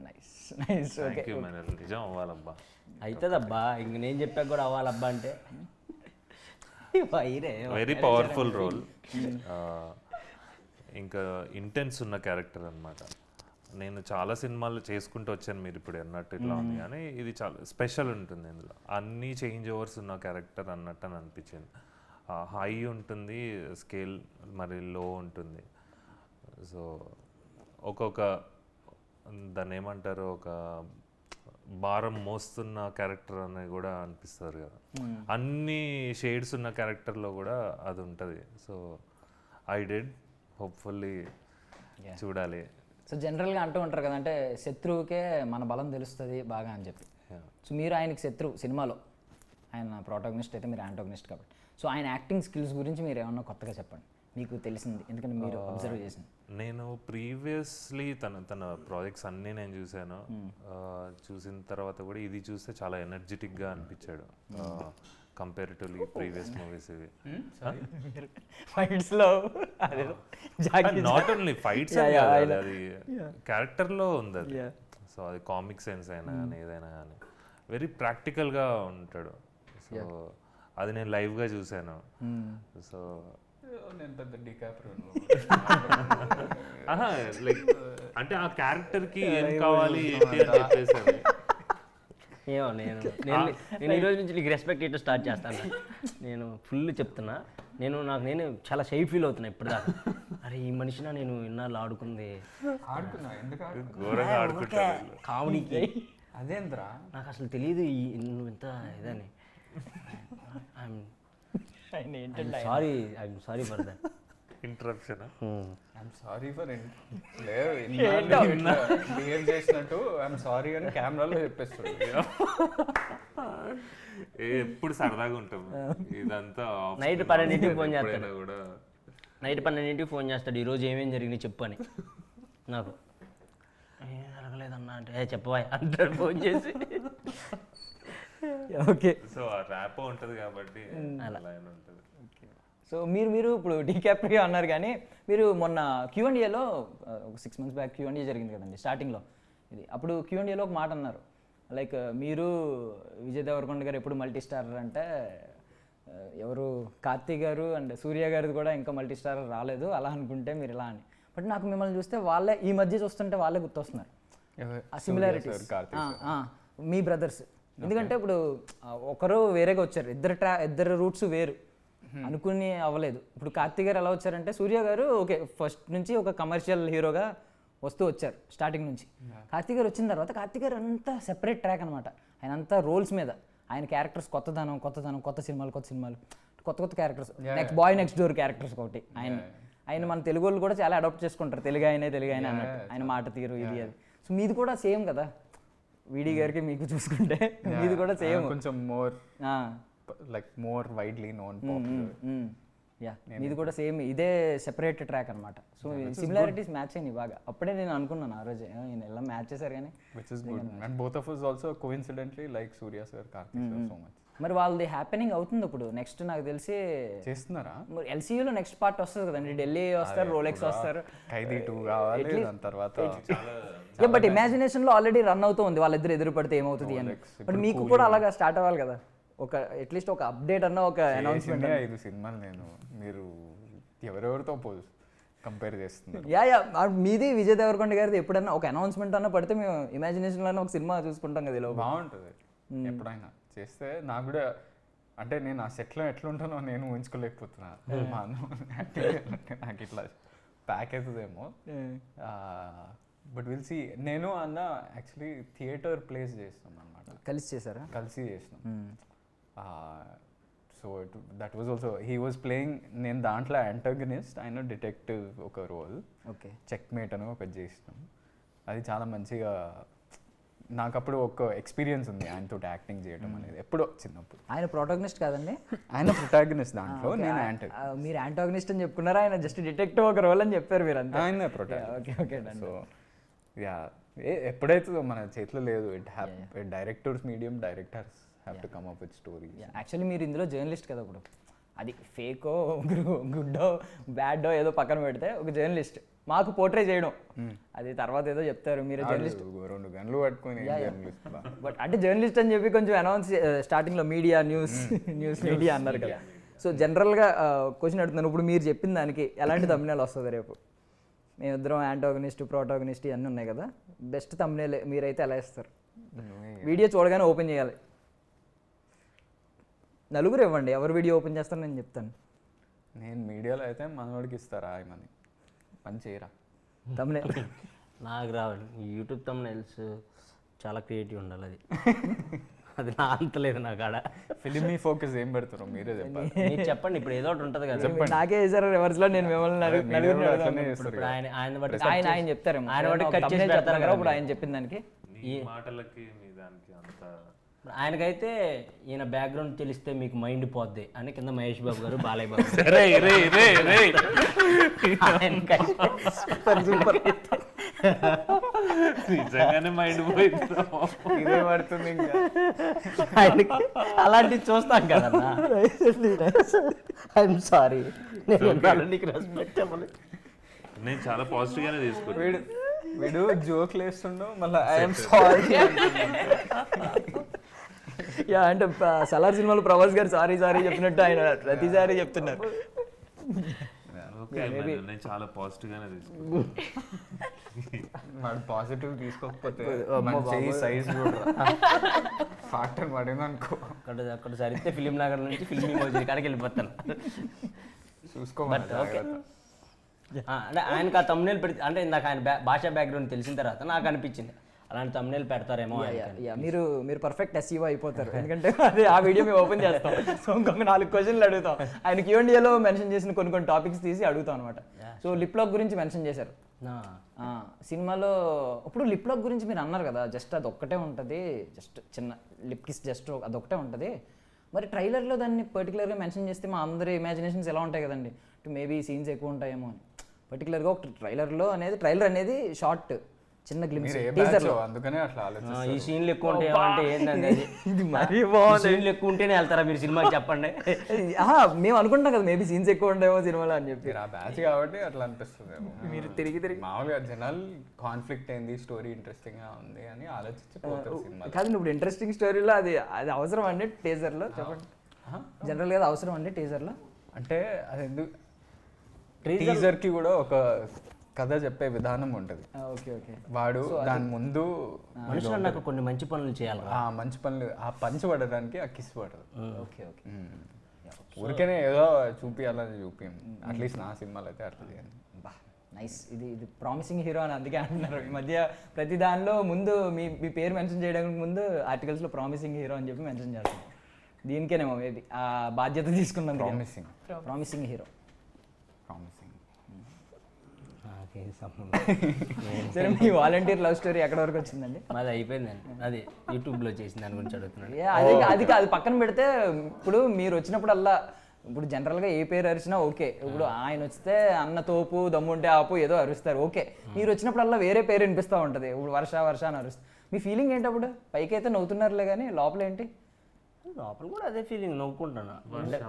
Speaker 1: Nice nice. Okay,
Speaker 8: నిజం అవ్వాలబ్బా.
Speaker 3: అవుతుందబ్బా, ఇంక నేను చెప్పాక కూడా అవ్వాలబ్బా అంటే
Speaker 8: వెరీ పవర్ఫుల్ రోల్. ఇంకా ఇంటెన్స్ ఉన్న క్యారెక్టర్ అనమాట. నేను చాలా సినిమాలు చేసుకుంటూ వచ్చాను, మీరు ఇప్పుడు అన్నట్టు ఇట్లా ఉంది, కానీ ఇది చాలా స్పెషల్ ఉంటుంది. ఇందులో అన్ని చేంజ్ ఓవర్స్ ఉన్న క్యారెక్టర్ అన్నట్టు అని అనిపించింది. హై ఉంటుంది స్కేల్, మరి లో ఉంటుంది. సో ఒక్కొక్క దాన్ని ఏమంటారు, ఒక భారం మోస్తున్న క్యారెక్టర్ అని కూడా అనిపిస్తారు కదా. అన్ని షేడ్స్ ఉన్న క్యారెక్టర్లో కూడా అది ఉంటుంది. సో ఐ డిడ్, హోప్ఫుల్లీ చూడాలి.
Speaker 1: సో జనరల్గా అంటూ ఉంటారు కదా, అంటే శత్రువుకే మన బలం తెలుస్తుంది బాగా అని చెప్పి. సో మీరు ఆయనకి శత్రువు సినిమాలో, ఆయన ప్రోటాగనిస్ట్ అయితే మీరు యాంటాగనిస్ట్ కాబట్టి. సో ఆయన యాక్టింగ్ స్కిల్స్ గురించి మీరు ఏమన్నా కొత్తగా చెప్పండి, మీకు తెలిసింది, ఎందుకంటే మీరు అబ్జర్వ్ చేసింది.
Speaker 8: నేను ప్రీవియస్లీ తన ప్రాజెక్ట్స్ అన్నీ నేను చూశాను. చూసిన తర్వాత కూడా ఇది చూస్తే చాలా ఎనర్జెటిక్గా అనిపించాడు కంపారిటివ్లీ ప్రీవియస్ మూవీస్. ఇవి
Speaker 1: ఫైట్స్లో
Speaker 8: నాట్ ఓన్లీ ఫైట్స్, అది క్యారెక్టర్లో ఉంది అది. సో అది కామిక్ సెన్స్ అయినా కానీ ఏదైనా కానీ వెరీ ప్రాక్టికల్గా ఉంటాడు. సో అది నేను లైవ్గా చూశాను. సో
Speaker 2: నేను పెద్ద డికాప్రియో
Speaker 8: లైక్ అంటే ఆ క్యారెక్టర్కి ఏం కావాలి ఏంటి అని చెప్పేసి
Speaker 3: ఏమో నేను ఈ రోజు నుంచి నీకు రెస్పెక్ట్ ఇట్లా స్టార్ట్ చేస్తాను. నేను ఫుల్ చెప్తున్నా, నేను చాలా షై ఫీల్ అవుతున్నా ఇప్పుడు దాకా. అరే ఈ మనిషినా నేను ఇన్నాళ్ళు ఆడుకుంది
Speaker 2: ఆడుకున్నా ఎందుకు
Speaker 8: ఘోరంగా ఆడుకుంటారు.
Speaker 3: కామెడీకి.
Speaker 2: అదేంద్రా
Speaker 3: నాకు అసలు తెలియదు నువ్వు ఇంత ఇదని. I'm sorry for that
Speaker 8: interruption.
Speaker 2: I'm sorry for behave చేసినట్టు ఐఎమ్ సారీ అని కెమెరాలో చెప్పేస్తాడు.
Speaker 8: ఎప్పుడు సరదాగా ఉంటాం ఇదంతా.
Speaker 3: నైట్ 12ంటికి ఫోన్ చేస్తాడు.
Speaker 8: ఎప్పుడైనా కూడా
Speaker 3: నైట్ 12ంటికి ఫోన్ చేస్తాడు, ఈరోజు ఏమేం జరిగింది చెప్పు అని. నాకు ఏం జరగలేదన్నా అంటే చెప్పవా అంటాడు ఫోన్ చేసి.
Speaker 1: ఓకే.
Speaker 8: సో ఆ ర్యాప్ ఉంటుంది కాబట్టి అలా ఉంటుంది.
Speaker 1: సో మీరు ఇప్పుడు డీకాప్రియో అన్నారు, కానీ మీరు మొన్న Q&Aలో ఒక 6 months బ్యాక్ Q&A జరిగింది కదండి స్టార్టింగ్లో ఇది. అప్పుడు Q&Aలో ఒక మాట అన్నారు, లైక్ మీరు విజయ్ దేవరకొండ గారు ఎప్పుడు మల్టీ స్టార్ అంటే ఎవరు కార్తీ గారు అండ్ సూర్య గారిది కూడా ఇంకా మల్టీ స్టార్ రాలేదు అలా అనుకుంటే మీరు ఇలా అని. బట్ నాకు మిమ్మల్ని చూస్తే వాళ్ళే ఈ మధ్య చూస్తుంటే వాళ్ళే గుర్తొస్తున్నారు ఆ సిమిలారిటీస్. మీ బ్రదర్స్, ఎందుకంటే ఇప్పుడు ఒకరు వేరేగా వచ్చారు, ఇద్దరు రూట్స్ వేరు అనుకుని అవ్వలేదు. ఇప్పుడు కార్తీ గారు ఎలా వచ్చారంటే సూర్య గారు ఓకే ఫస్ట్ నుంచి ఒక కమర్షియల్ హీరోగా వస్తూ వచ్చారు స్టార్టింగ్ నుంచి. కార్తీ గారు వచ్చిన తర్వాత కార్తీ గారు అంతా సెపరేట్ ట్రాక్ అనమాట. ఆయన అంతా రోల్స్ మీద ఆయన క్యారెక్టర్స్ కొత్త సినిమాలు కొత్త క్యారెక్టర్స్. నెక్స్ట్ డోర్ క్యారెక్టర్స్ ఒకటి ఆయన మన తెలుగు వాళ్ళు కూడా చాలా అడాప్ట్ చేసుకుంటారు, తెలుగు అయినా అన్నట్టు ఆయన మాట తీరు ఇది అది. సో మీది కూడా సేమ్ కదా, వీడి గారికి మీకు చూసుకుంటే మీది కూడా సేమ్,
Speaker 2: కొంచెం మోర్ వైడ్లీ నోన్.
Speaker 1: యా మీది కూడా సేమ్, ఇదే సెపరేట్ ట్రాక్ అనమాట. సో సిమిలారిటీస్ మ్యాచ్ అయినాయి బాగా. అప్పుడే నేను అనుకున్నాను ఆ రోజే ఈయన ఎలా మ్యాచ్ చేశారు కానీ.
Speaker 2: Which is good. And both of us also coincidentally like Surya sir, Karthik sir so much.
Speaker 1: మరి వాళ్ళది హ్యాపెనింగ్ అవుతుంది ఇప్పుడు. నెక్స్ట్ నాకు తెలిసి
Speaker 2: చేస్తున్నారా
Speaker 1: మరి LCUలో నెక్స్ట్ పార్ట్ వస్తుంది కదండి, ఢిల్లీ వస్తారు, రోలెక్స్ వస్తారు,
Speaker 2: ఖైదీ 2 కావాలి, దాని తర్వాత
Speaker 1: బట్ ఇమాజినేషన్లో ఆల్రెడీ రన్ అవుతూ ఉంది వాళ్ళిద్దరు ఎదురు పడితే ఏమవుతుంది అని. బట్ మీకు కూడా అలాగా స్టార్ట్ అవ్వాలి కదా, ఒక అట్లీస్ట్ ఒక అప్డేట్ అన్న ఒక అనౌన్స్మెంట్.
Speaker 2: 5 సినిమాలు నేను మీరు ఎవరెవరితో కంపేర్ చేస్తున్నారు.
Speaker 1: యా మీది విజయ్ దేవరకొండ గారిది ఎప్పుడన్నా ఒక అనౌన్స్మెంట్ అన్న పడితే మేము ఇమాజినేషన్లోనే ఒక సినిమా చూసుకుంటాం కదా. ఇలా
Speaker 2: బాగుంటుంది ఎప్పుడైనా చేస్తే. నాకు కూడా అంటే నేను ఆ సెట్లో ఎట్లుంటానో నేను ఊహించుకోలేకపోతున్నా. నాకు ఇట్లా ప్యాక్ అవుతుందేమో. But will see. నేను అన్న యాక్చువల్లీ థియేటర్ ప్లేస్ చేస్తాం అనమాట.
Speaker 1: కలిసి చేశారా?
Speaker 2: కలిసి చేసినాం. So that was also he was playing. నేను దాంట్లో యాంటాగనిస్ట్, ఆయన డిటెక్టివ్ ఒక రోల్.
Speaker 1: ఓకే.
Speaker 2: చెక్మేట్ అని ఒకటి చేసినాం. అది చాలా మంచిగా నాకు అప్పుడు ఒక ఎక్స్పీరియన్స్ ఉంది ఆయనతో యాక్టింగ్ చేయడం అనేది. ఎప్పుడో చిన్నప్పుడు.
Speaker 1: ఆయన ప్రోటాగనిస్ట్ కాదండి,
Speaker 2: ఆయన ప్రొటాగనిస్ట్ దాంట్లో, నేను యాంటాగనిస్ట్.
Speaker 1: మీరు యాంటాగనిస్ట్ అని చెప్పుకున్నారా, ఆయన జస్ట్ డిటెక్టివ్ ఒక రోల్ అని చెప్పారు మీరు అంతా.
Speaker 2: ఆయన ప్రొటాగనిస్ట్.
Speaker 1: ఓకే.
Speaker 2: సో యా ఎప్పుడైతే మన చేతిలో లేదు. Directors medium, directors have to come up with stories.
Speaker 1: Actually మీరు ఇందులో జర్నలిస్ట్ కదా, ఇప్పుడు అది ఫేకో గుడ్డో బ్యాడో ఏదో పక్కన పెడితే ఒక జర్నలిస్ట్ మాకు పోర్ట్రే చేయడం, అది తర్వాత ఏదో చెప్తారు మీరు జర్నలిస్ట్
Speaker 2: 2 గంటలు పట్టుకొని జర్నలిస్ట్.
Speaker 1: బట్ అంటే జర్నలిస్ట్ అని చెప్పి కొంచెం అనౌన్స్ స్టార్టింగ్లో మీడియా న్యూస్ మీడియా అన్నారు కదా. సో జనరల్గా క్వశ్చన్ అడుగుతున్నాను, ఇప్పుడు మీరు చెప్పిన దానికి ఎలాంటి తమ్నేల్ వస్తుంది రేపు? మేమిద్దరం యాంటాగనిస్ట్ ప్రోటాగనిస్ట్ ఇవన్నీ ఉన్నాయి కదా, బెస్ట్ తమ్నేల్ మీరైతే ఎలా ఇస్తారు? వీడియో చూడగానే ఓపెన్ చేయాలి, నలుగురు ఇవ్వండి, ఎవరు వీడియో ఓపెన్ చేస్తారో నేను చెప్తాను.
Speaker 2: నేను మీడియాలో అయితే మనోడికి ఇస్తారా ఏమని పని చేయరా
Speaker 1: తమ్నేల్.
Speaker 3: నాకు రావాలి యూట్యూబ్ తమ్నేల్స్ చాలా క్రియేటివ్ ఉండాలి. అది నా అంతలేదు నా కాడ.
Speaker 2: ఫిలిమీ ఫోకస్ ఏం పెడతారో మీరే చెప్పాలి.
Speaker 3: మీరు చెప్పండి, ఇప్పుడు ఏదో ఒకటి ఉంటుంది కదా.
Speaker 1: నాకే వేసారు రివర్స్లో, నేను మిమ్మల్ని
Speaker 3: ఆయన బట్టి
Speaker 1: ఆయన చెప్తారు, ఆయన బట్టి కట్ చేసి పెడతారు కదా. ఇప్పుడు ఆయన చెప్పిన దానికి
Speaker 8: ఈ మాటలకి మీ దానికి అంత
Speaker 3: ఆయనకైతే ఈయన బ్యాక్గ్రౌండ్ తెలిస్తే మీకు మైండ్ పోద్ది అని కింద మహేష్ బాబు గారు, బాలయ్య బాబు
Speaker 8: నిజంగానే మైండ్ పోయింది.
Speaker 2: ఇదే పడుతుంది ఇంకా
Speaker 3: ఆయనకి అలాంటివి చూస్తాం కదన్నా. ఐఎమ్ సారీ, నీకు రెస్పెక్ట్ చెప్పలేదు.
Speaker 8: నేను చాలా పాజిటివ్ గానే తీసుకున్నాను.
Speaker 2: వీడు జోక్లు వేస్తుండో మళ్ళీ ఐఎమ్ సారీ.
Speaker 1: యా అంటే సలార్ సినిమాలో ప్రభాస్ గారు సారీ చెప్పినట్టు ఆయన ప్రతిసారి చెప్తున్నారు.
Speaker 8: నేను చాలా పాజిటివ్ గానే తీసుకున్నాను.
Speaker 2: వాడు పాజిటివ్ తీసుకోకపోతే మన చెయ్యి సైజ్ కూడా ఫ్యాక్టర్ పడింది అనుకో,
Speaker 3: అక్కడ సరిస్తే ఫిలిం నగర్ నుంచి ఫిల్మ్ ఇమోజీ కాడికి వెళ్ళిపోతాను.
Speaker 2: చూసుకోవాలి జాగ్రత్త.
Speaker 3: అంటే ఆయనకు ఆ తమ్నేల్ పెడితే, అంటే ఇందాక ఆయన భాషా బ్యాక్గ్రౌండ్ తెలిసిన తర్వాత నాకు అనిపించింది అలాంటి తమ్నేల్ పెడతారేమో ఆయనకి.
Speaker 1: మీరు పర్ఫెక్ట్ ఎస్ఈఓ అయిపోతారు, ఎందుకంటే అదే ఆ వీడియో మేము ఓపెన్ చేస్తాం. సో ఇంకొక 4 క్వశ్చన్లు అడుగుతాం. ఆయన Q&Aలో మెన్షన్ చేసిన కొన్ని టాపిక్స్ తీసి అడుగుతాం అనమాట. సో లిప్ లాక్ గురించి మెన్షన్ చేశారు సినిమాలో. ఇప్పుడు లిప్ లాక్ గురించి మీరు అన్నారు కదా, జస్ట్ అది ఒక్కటే ఉంటుంది, జస్ట్ చిన్న లిప్ కిస్ జస్ట్ అదొక్కటే ఉంటుంది. మరి ట్రైలర్లో దాన్ని పర్టికులర్గా మెన్షన్ చేస్తే మా అందరి ఇమాజినేషన్స్ ఎలా ఉంటాయి కదండి, మేబీ సీన్స్ ఎక్కువ ఉంటాయేమో అని. పర్టికులర్గా ఒక ట్రైలర్ అనేది షార్ట్ చిన్న గ్లిమ్స్ టీజర్లో,
Speaker 2: అందుకనే అట్లా ఆలోచిస్తాను.
Speaker 3: ఈ సీన్లు ఎక్కువ ఉంటాయి అంటే ఏంటంటే
Speaker 1: ఇది మరీ బాగుంది.
Speaker 3: సీన్లు ఎక్కువ ఉంటేనే వెళ్తారా మీరు సినిమాకి చెప్పండి.
Speaker 1: మేము అనుకుంటాం కదా మేబీ సీన్స్ ఎక్కువ ఉంటాయేమో సినిమాలో అని చెప్పి.
Speaker 2: ఆ బ్యాచ్ కాబట్టి అట్లా అనిపిస్తుంది.
Speaker 1: మీరు తిరిగి
Speaker 2: మామూలుగా జనాలు కాన్ఫ్లిక్ట్ ఏంది, స్టోరీ ఇంట్రెస్టింగ్ గా ఉంది అని ఆలోచించి పోతారు సినిమా.
Speaker 1: కాదు ఇప్పుడు ఇంట్రెస్టింగ్ స్టోరీలో అది అవసరం అండి టీజర్లో చెప్పండి. జనరల్గా అది అవసరం అండి టీజర్లో.
Speaker 2: అంటే అది ఎందుకు టీజర్ కి కూడా ఒక కథ చెప్పే విధానం ఉంటుంది.
Speaker 1: Okay okay.
Speaker 2: వాడు దాని ముందు
Speaker 3: మనుషులు నాకు కొన్ని మంచి పనులు చేయాలి,
Speaker 2: ఆ మంచి పనులు, ఆ పంచ్ పడడానికి ఆ కిస్ పడదు.
Speaker 1: Okay okay.
Speaker 2: ఊరికేనే ఏదో చూపియాలని అట్లీస్ట్ నా సినిమాలు అయితే అట్లా చేయండి.
Speaker 1: నైస్. ఇది ప్రామిసింగ్ హీరో అని అందుకే అంటున్నారు. ఈ మధ్య ప్రతి దానిలో ముందు మీ పేరు మెన్షన్ చేయడానికి ముందు ఆర్టికల్స్లో ప్రామిసింగ్ హీరో అని చెప్పి మెన్షన్ చేస్తాం. దీనికేనేమో మేబీ ఆ బాధ్యత తీసుకున్నాం. Promising hero. సరే, మీ వాలంటీర్ లవ్ స్టోరీ ఎక్కడ వరకు వచ్చిందండి?
Speaker 3: అది అయిపోయిందండి, అది యూట్యూబ్లో చేసిన దాని గురించి అడుగుతున్నాను.
Speaker 1: అది పక్కన పెడితే ఇప్పుడు మీరు వచ్చినప్పుడల్లా, ఇప్పుడు జనరల్గా ఏ పేరు అరిచినా ఓకే. ఇప్పుడు ఆయన వస్తే అన్న తోపు దమ్ముంటే ఆపు ఏదో అరుస్తారు ఓకే. మీరు వచ్చినప్పుడల్లా వేరే పేరు వినిపిస్తూ ఉంటుంది. ఇప్పుడు వర్ష అని అరుస్తుంది. మీ ఫీలింగ్ ఏంటి అప్పుడు? పైకి అయితే నవ్వుతున్నారులే కానీ లోపల ఏంటి?
Speaker 3: లోపల కూడా అదే ఫీలింగ్, నవ్వుకుంటాను.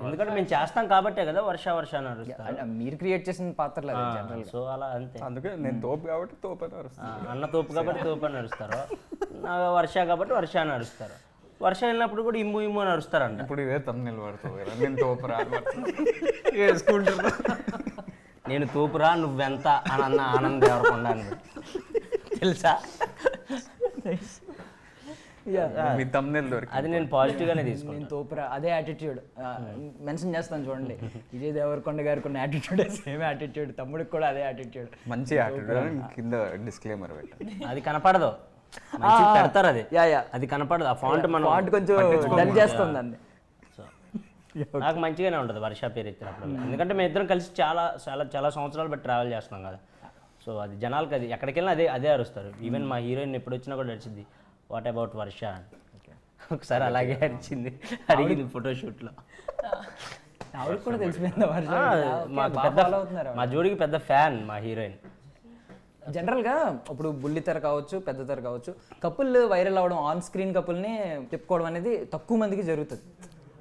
Speaker 3: ఎందుకంటే మేము చేస్తాం కాబట్టే కదా వర్ష అని అరుస్తాను.
Speaker 1: మీరు క్రియేట్ చేసిన పాత్రలు జనరల్,
Speaker 3: సో అలా అంతే.
Speaker 2: అందుకే నేను తోపు కాబట్టి తోపు అని అరుస్తాను,
Speaker 3: అన్న తోపు కాబట్టి తోపు అని అరుస్తారు, వర్ష కాబట్టి వర్ష అని అరుస్తారు. వర్షం వెళ్ళినప్పుడు కూడా ఇమ్ము అని అరుస్తారంట.
Speaker 2: ఇప్పుడు ఇదే తమ్ముళ్ళు పడుతుంది, నేను తోపురా వేసుకుంటున్నా.
Speaker 3: నేను తోపురా నువ్వెంత అని అన్న ఆనంద్ దేవరకొండ అని తెలుసా?
Speaker 2: మీ తమ్ముళ్ళు దొరికి
Speaker 3: అది నేను పాజిటివ్గానే తీసుకున్నాను.
Speaker 1: నేను తోపురా అదే యాటిట్యూడ్ మెన్షన్ చేస్తాను చూడండి. విజయ్ దేవరకొండ గారికి ఉన్న యాటిట్యూడ్ సేమ్ యాటిట్యూడ్, తమ్ముడికి కూడా అదే యాటిట్యూడ్,
Speaker 2: మంచి యాటిట్యూడ్. కింద డిస్క్లైమర్ పెట్టాలి.
Speaker 3: అది కనపడదు, పెడతారు అది, అది కనపడదు. ఆ ఫాంట్ మనం
Speaker 1: ఫాంట్ కొంచెం డల్ చేస్తుంది అండి.
Speaker 3: నాకు మంచిగానే ఉంటుంది వర్ష పేరు ఎత్తినప్పుడు, ఎందుకంటే మేము ఇద్దరం కలిసి చాలా చాలా చాలా సంవత్సరాలు బట్టి ట్రావెల్ చేస్తున్నాం కదా. సో అది జనాలకి అది ఎక్కడికి వెళ్ళినా అదే అరుస్తారు. ఈవెన్ మా హీరోయిన్ ఎప్పుడు వచ్చినా కూడా నడిచింది వాట్ అబౌట్ వర్ష అని. ఒకసారి అలాగే అరిచింది, అడిగింది ఫోటోషూట్లో.
Speaker 1: ఆవిడకి కూడా తెలిసిపోయింది వర్ష.
Speaker 3: మాకు పెద్ద, మా జోడికి పెద్ద ఫ్యాన్ మా హీరోయిన్.
Speaker 1: జనరల్గా ఇప్పుడు బుల్లితెర కావచ్చు పెద్దతెర కావచ్చు, కపుల్ వైరల్ అవ్వడం, ఆన్ స్క్రీన్ కపుల్ని తిప్పుకోవడం అనేది తక్కువ మందికి జరుగుతుంది.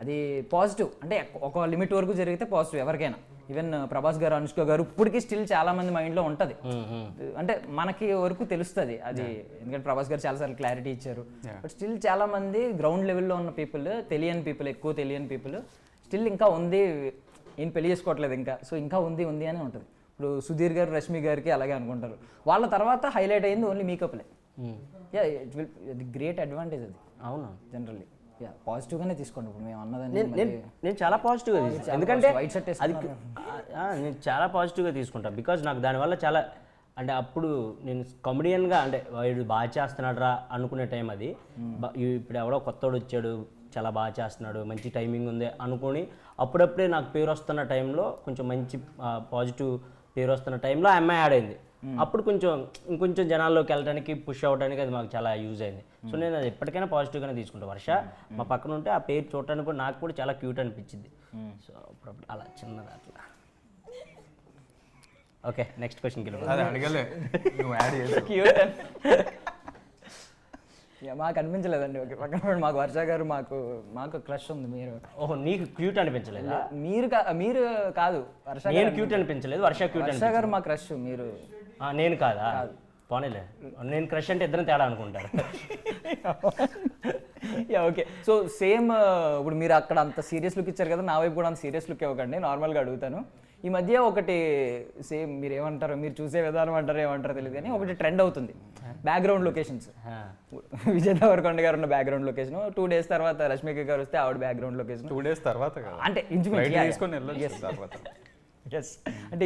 Speaker 1: అది పాజిటివ్, అంటే ఒక లిమిట్ వరకు జరిగితే పాజిటివ్ ఎవరికైనా. ఈవెన్ ప్రభాస్ గారు, అనుష్క గారు ఇప్పటికీ స్టిల్ చాలా మంది మైండ్లో ఉంటుంది. అంటే మనకి వరకు తెలుస్తుంది అది, ఎందుకంటే ప్రభాస్ గారు చాలాసార్లు క్లారిటీ ఇచ్చారు. బట్ స్టిల్ చాలా మంది గ్రౌండ్ లెవెల్లో ఉన్న పీపుల్, ఎక్కువ తెలియని పీపుల్ స్టిల్ ఇంకా ఉంది, ఏం పెళ్లి చేసుకోవట్లేదు ఇంకా, సో ఇంకా ఉంది అని ఉంటుంది. ఇప్పుడు సుధీర్ గారు, రష్మి గారికి అలాగే అనుకుంటారు. వాళ్ళ తర్వాత హైలైట్ అయ్యింది ఓన్లీ మేకప్లే. గ్రేట్ అడ్వాంటేజ్ అది.
Speaker 3: అవును,
Speaker 1: జనరల్లీ పాజిటివ్గానే తీసుకోండి. ఇప్పుడు మేము అన్నదాన్ని
Speaker 3: నేను చాలా పాజిటివ్గా తీసుకుంటాను, ఎందుకంటే
Speaker 1: వైట్ షర్ట్
Speaker 3: అది నేను చాలా పాజిటివ్గా తీసుకుంటాను. బికాజ్ నాకు దానివల్ల చాలా, అంటే అప్పుడు నేను కామెడియన్గా, అంటే వాడు బాగా చేస్తున్నాడు రా అనుకునే టైం అది. ఇప్పుడు ఎవడో కొత్తోడు వచ్చాడు చాలా బాగా చేస్తున్నాడు, మంచి టైమింగ్ ఉంది అనుకొని అప్పుడప్పుడే నాకు పేరు వస్తున్న టైంలో, కొంచెం మంచి పాజిటివ్ పేరు వస్తున్న టైంలో ఆ అమ్మాయి యాడ్ అయింది. అప్పుడు ఇంకొంచెం జనాల్లోకి వెళ్ళడానికి, పుష్ అవ్వడానికి అది మాకు చాలా యూజ్ అయింది. సో నేను అది ఎప్పటికైనా పాజిటివ్గానే తీసుకుంటాను. వర్ష మా పక్కన ఉంటే ఆ పేరు చూడటానికి కూడా నాకు కూడా చాలా క్యూట్ అనిపించింది. సో అప్పుడప్పుడు అలా చిన్నది అట్లా. ఓకే, నెక్స్ట్ క్వశ్చన్కి
Speaker 2: అడగలే, నువ్వు యాడ్ చేసి
Speaker 1: క్యూట్ మాకు అనిపించలేదండి. ఓకే, పక్కన మాకు వర్ష గారు మాకు క్రష్ ఉంది. మీరు
Speaker 3: ఓహో, నీకు క్యూట్ అనిపించలేదా?
Speaker 1: మీరు కాదు,
Speaker 3: నేను క్యూట్ అనిపించలేదు, వర్ష క్యూట్
Speaker 1: వర్ష గారు మా క్రష్, మీరు
Speaker 3: నేను కాదా? పోనీలే, నేను క్రష్ అంటే ఇద్దరం తేడా అనుకుంటారు.
Speaker 1: ఓకే, సో సేమ్ ఇప్పుడు మీరు అక్కడ అంత సీరియస్ లుక్ ఇచ్చారు కదా, నా వైపు కూడా అంత సీరియస్ లుక్ ఇవ్వకండి, నార్మల్గా అడుగుతాను. ఈ మధ్య ఒకటి సేమ్ మీరు ఏమంటారో, మీరు చూసే విధానం అంటారో ఏమంటారో తెలియదు కానీ ఒకటి ట్రెండ్ అవుతుంది, బ్యాక్గ్రౌండ్ లొకేషన్స్. విజయ్ దేవరకొండ గారు ఉన్న బ్యాక్గ్రౌండ్ లొకేషన్, 2 days తర్వాత రష్మిక గారు వస్తే ఆవిడ బ్యాక్గ్రౌండ్ లొకేషన్.
Speaker 2: 2 days తర్వాత కదా,
Speaker 1: అంటే
Speaker 2: తీసుకొని వెళ్ళొచ్చు తర్వాత.
Speaker 1: ఎస్, అంటే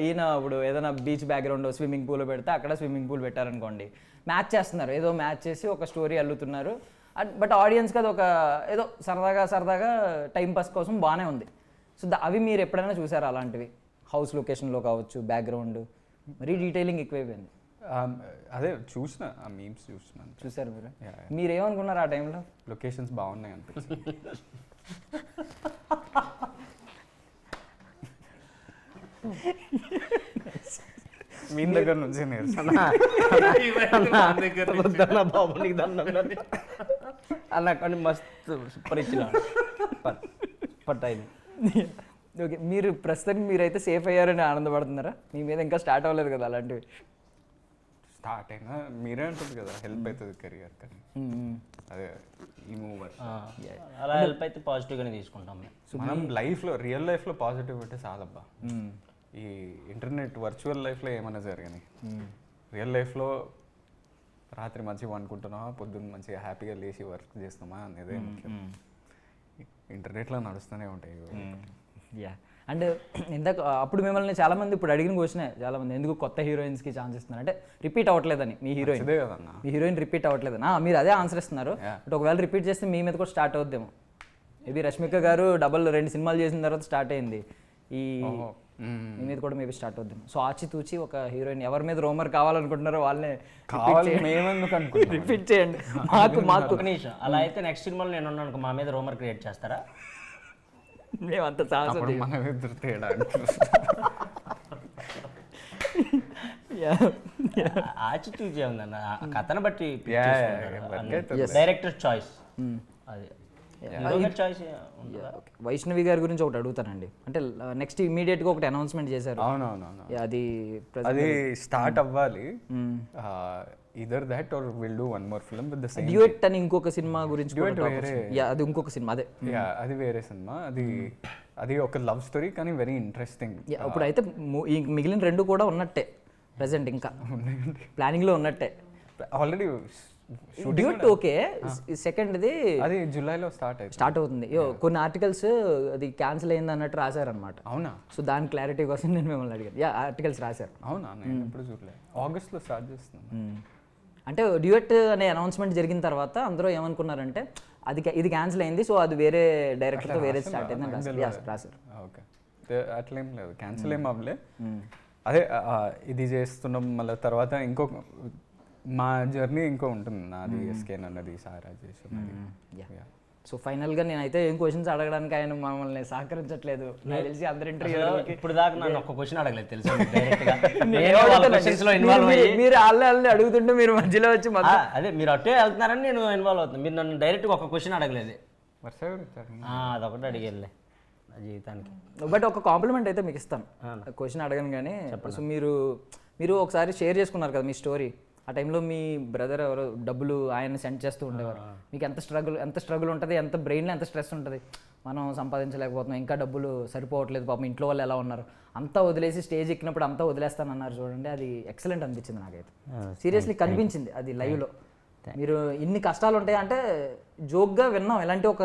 Speaker 1: ఈయన ఇప్పుడు ఏదైనా బీచ్ బ్యాక్గ్రౌండ్ స్విమ్మింగ్ పూల్ పెడితే అక్కడ స్విమ్మింగ్ పూల్ పెట్టారనుకోండి, మ్యాచ్ చేస్తున్నారు, ఏదో మ్యాచ్ చేసి ఒక స్టోరీ అల్లుతున్నారు. బట్ ఆడియన్స్కి అది ఒక ఏదో సరదాగా టైంపాస్ కోసం బాగానే ఉంది. సో అవి మీరు ఎప్పుడైనా చూసారా అలాంటివి? హౌస్ లొకేషన్లో కావచ్చు, బ్యాక్గ్రౌండ్ మరీ డీటెయిలింగ్ ఎక్కువైపోయింది.
Speaker 2: అదే చూసిన ఆ మీమ్స్ చూస్తున్నాను.
Speaker 1: చూసారు మీరు? మీరేమనుకున్నారు ఆ టైంలో?
Speaker 2: లొకేషన్స్ బాగున్నాయి అనిపించింది. మీ దగ్గర నుంచి
Speaker 3: బాబు నీకు దండం అలా కానీ మస్తు సూపర్ ఇచ్చిన పట్టాయింది.
Speaker 1: ఓకే, మీరు ప్రస్తుతానికి మీరైతే సేఫ్ అయ్యారని ఆనందపడుతున్నారా? మీ మీద ఇంకా స్టార్ట్ అవ్వలేదు కదా అలాంటివి?
Speaker 2: స్టార్ట్ అయినా మీరే అంటుంది కదా హెల్ప్ అవుతుంది కెరియర్ కానీ, అదే ఈ మూవ్
Speaker 3: అలా హెల్ప్ అయితే పాజిటివ్గానే తీసుకుంటాం
Speaker 2: మనం లైఫ్లో, రియల్ లైఫ్లో పాజిటివ్ అంటే చాలబ్బా. ఈ ఇంటర్నెట్ వర్చువల్ లైఫ్లో ఏమైనా జరిగినాయి, రియల్ లైఫ్లో రాత్రి మంచిగా అనుకుంటున్నావా, పొద్దున్న మంచిగా హ్యాపీగా లేచి వర్క్ చేస్తున్నామా అనేదే ముఖ్యం. ఇంటర్నెట్లో నడుస్తూనే ఉంటాయి.
Speaker 1: యా, అండ్ ఇందాక అప్పుడు మిమ్మల్ని చాలామంది ఇప్పుడు అడిగిన క్వశ్చనే చాలామంది, ఎందుకు కొత్త హీరోయిన్స్కి ఛాన్స్ ఇస్తున్నారు అంటే రిపీట్ అవ్వట్లేదని. మీ హీరోయిన్ రిపీట్ అవ్వట్లేదని మీరు అదే ఆన్సర్ ఇస్తున్నారు. బట్ ఒకవేళ రిపీట్ చేస్తే మీ మీద కూడా స్టార్ట్ అవుద్దేమో. ఇది రష్మిక గారు 2 సినిమాలు చేసిన తర్వాత స్టార్ట్ అయింది, ఈ మీ మీద కూడా మేబీ స్టార్ట్ అవుద్దాం. సో ఆచితూచి ఒక హీరోయిన్ ఎవరి మీద రోమర్ కావాలనుకుంటున్నారో వాళ్ళనే రిపీట్ చేయండి. మాకు
Speaker 3: అలా అయితే నెక్స్ట్ సినిమాలో నేను ఉన్నాను, మా మీద రోమర్ క్రియేట్ చేస్తారా?
Speaker 1: మేమంతా సాహసం
Speaker 3: ఆచితూచి ఉందన్న కథను బట్టి డైరెక్టర్ చాయిస్. అది చాయిస్.
Speaker 1: వైష్ణవి గారి గురించి ఒకటి అడుగుతానండి, అంటే నెక్స్ట్ ఇమీడియట్గా ఒకటి అనౌన్స్మెంట్ చేశారు.
Speaker 2: అవునవును,
Speaker 1: అది
Speaker 2: స్టార్ట్ అవ్వాలి. either that or we'll do one more film with the same
Speaker 1: duet అని ఇంకొక సినిమా గురించి అది ఇంకొక సినిమా, అదే
Speaker 2: అది వేరే సినిమా. అది ఒక లవ్ స్టోరీ కానీ వెరీ ఇంట్రెస్టింగ్.
Speaker 1: ఇప్పుడు అయితే మిగిలిన 2 కూడా ఉన్నట్టే ప్రెసెంట్, ఇంకా ప్లానింగ్లో ఉన్నట్టే
Speaker 2: ఆల్రెడీ.
Speaker 1: డ్యూట్ ఓకే, సెకండ్ది
Speaker 2: అది జూలైలో స్టార్ట్
Speaker 1: అవుతుంది. కొన్ని ఆర్టికల్స్ అది క్యాన్సిల్ అయింది అన్నట్టు రాశారనమాట.
Speaker 2: అవునా?
Speaker 1: సో దాని క్లారిటీ కోసం నేను మిమ్మల్ని అడిగాను. ఆర్టికల్స్ రాశారు.
Speaker 2: అవునా? నేను ఎప్పుడు చూడలేదు. ఆగస్ట్లో స్టార్ట్ చేస్తున్నాను.
Speaker 1: అంటే డ్యూయట్ అనే అనౌన్స్మెంట్ జరిగిన తర్వాత అందరూ ఏమనుకున్నారంటే ఇది క్యాన్సిల్ అయింది, సో అది వేరే డైరెక్టర్తో వేరే స్టార్ట్ అయిందని రాశారు.
Speaker 2: ఓకే, అట్లా ఏం లేదు, క్యాన్సిల్ ఏం అవ్వలే. అదే ఇది చేస్తున్నాం, మళ్ళీ తర్వాత ఇంకొక మా జర్నీ ఇంకో ఉంటుంది, నాది ఎస్కేన్ అన్నది, సారా చేసి.
Speaker 1: సో ఫైనల్గా నేనైతే ఏం క్వశ్చన్స్ అడగడానికి ఆయన మమ్మల్ని సహకరించట్లేదు. నాకు తెలిసి అందరి ఇంటర్వ్యూ
Speaker 3: ఇప్పుడు దాకా నన్ను ఒక్క క్వశ్చన్ అడగలేదు తెలుసు.
Speaker 1: మీరు వాళ్ళే అడుగుతుంటే మీరు మధ్యలో వచ్చి
Speaker 3: అదే మీరు అట్టే వెళ్తున్నారని నేను ఇన్వాల్వ్ అవుతాను. మీరు నన్ను డైరెక్ట్గా ఒక క్వశ్చన్ అడగలేదు, అదొకటి అడిగేళ్ళే నా జీవితానికి.
Speaker 1: బట్ ఒక కాంప్లిమెంట్ అయితే మీకు ఇస్తాను, క్వశ్చన్ అడగను కానీ. సో మీరు ఒకసారి షేర్ చేసుకున్నారు కదా మీ స్టోరీ. ఆ టైంలో మీ బ్రదర్ ఎవరో డబ్బులు ఆయన సెండ్ చేస్తూ ఉండేవారు. మీకు ఎంత స్ట్రగుల్ ఉంటుంది, ఎంత బ్రెయిన్లో ఎంత స్ట్రెస్ ఉంటుంది, మనం సంపాదించలేకపోతున్నాం, ఇంకా డబ్బులు సరిపోవట్లేదు, పాపం ఇంట్లో వాళ్ళు ఎలా ఉన్నారు, అంతా వదిలేసి స్టేజ్ ఎక్కినప్పుడు అంతా వదిలేస్తానన్నారు చూడండి. అది ఎక్సలెంట్ అనిపించింది నాకైతే, సీరియస్లీ కనిపించింది అది లైవ్లో. మీరు ఇన్ని కష్టాలు ఉంటాయి అంటే జోక్గా విన్నాం, ఇలాంటి ఒక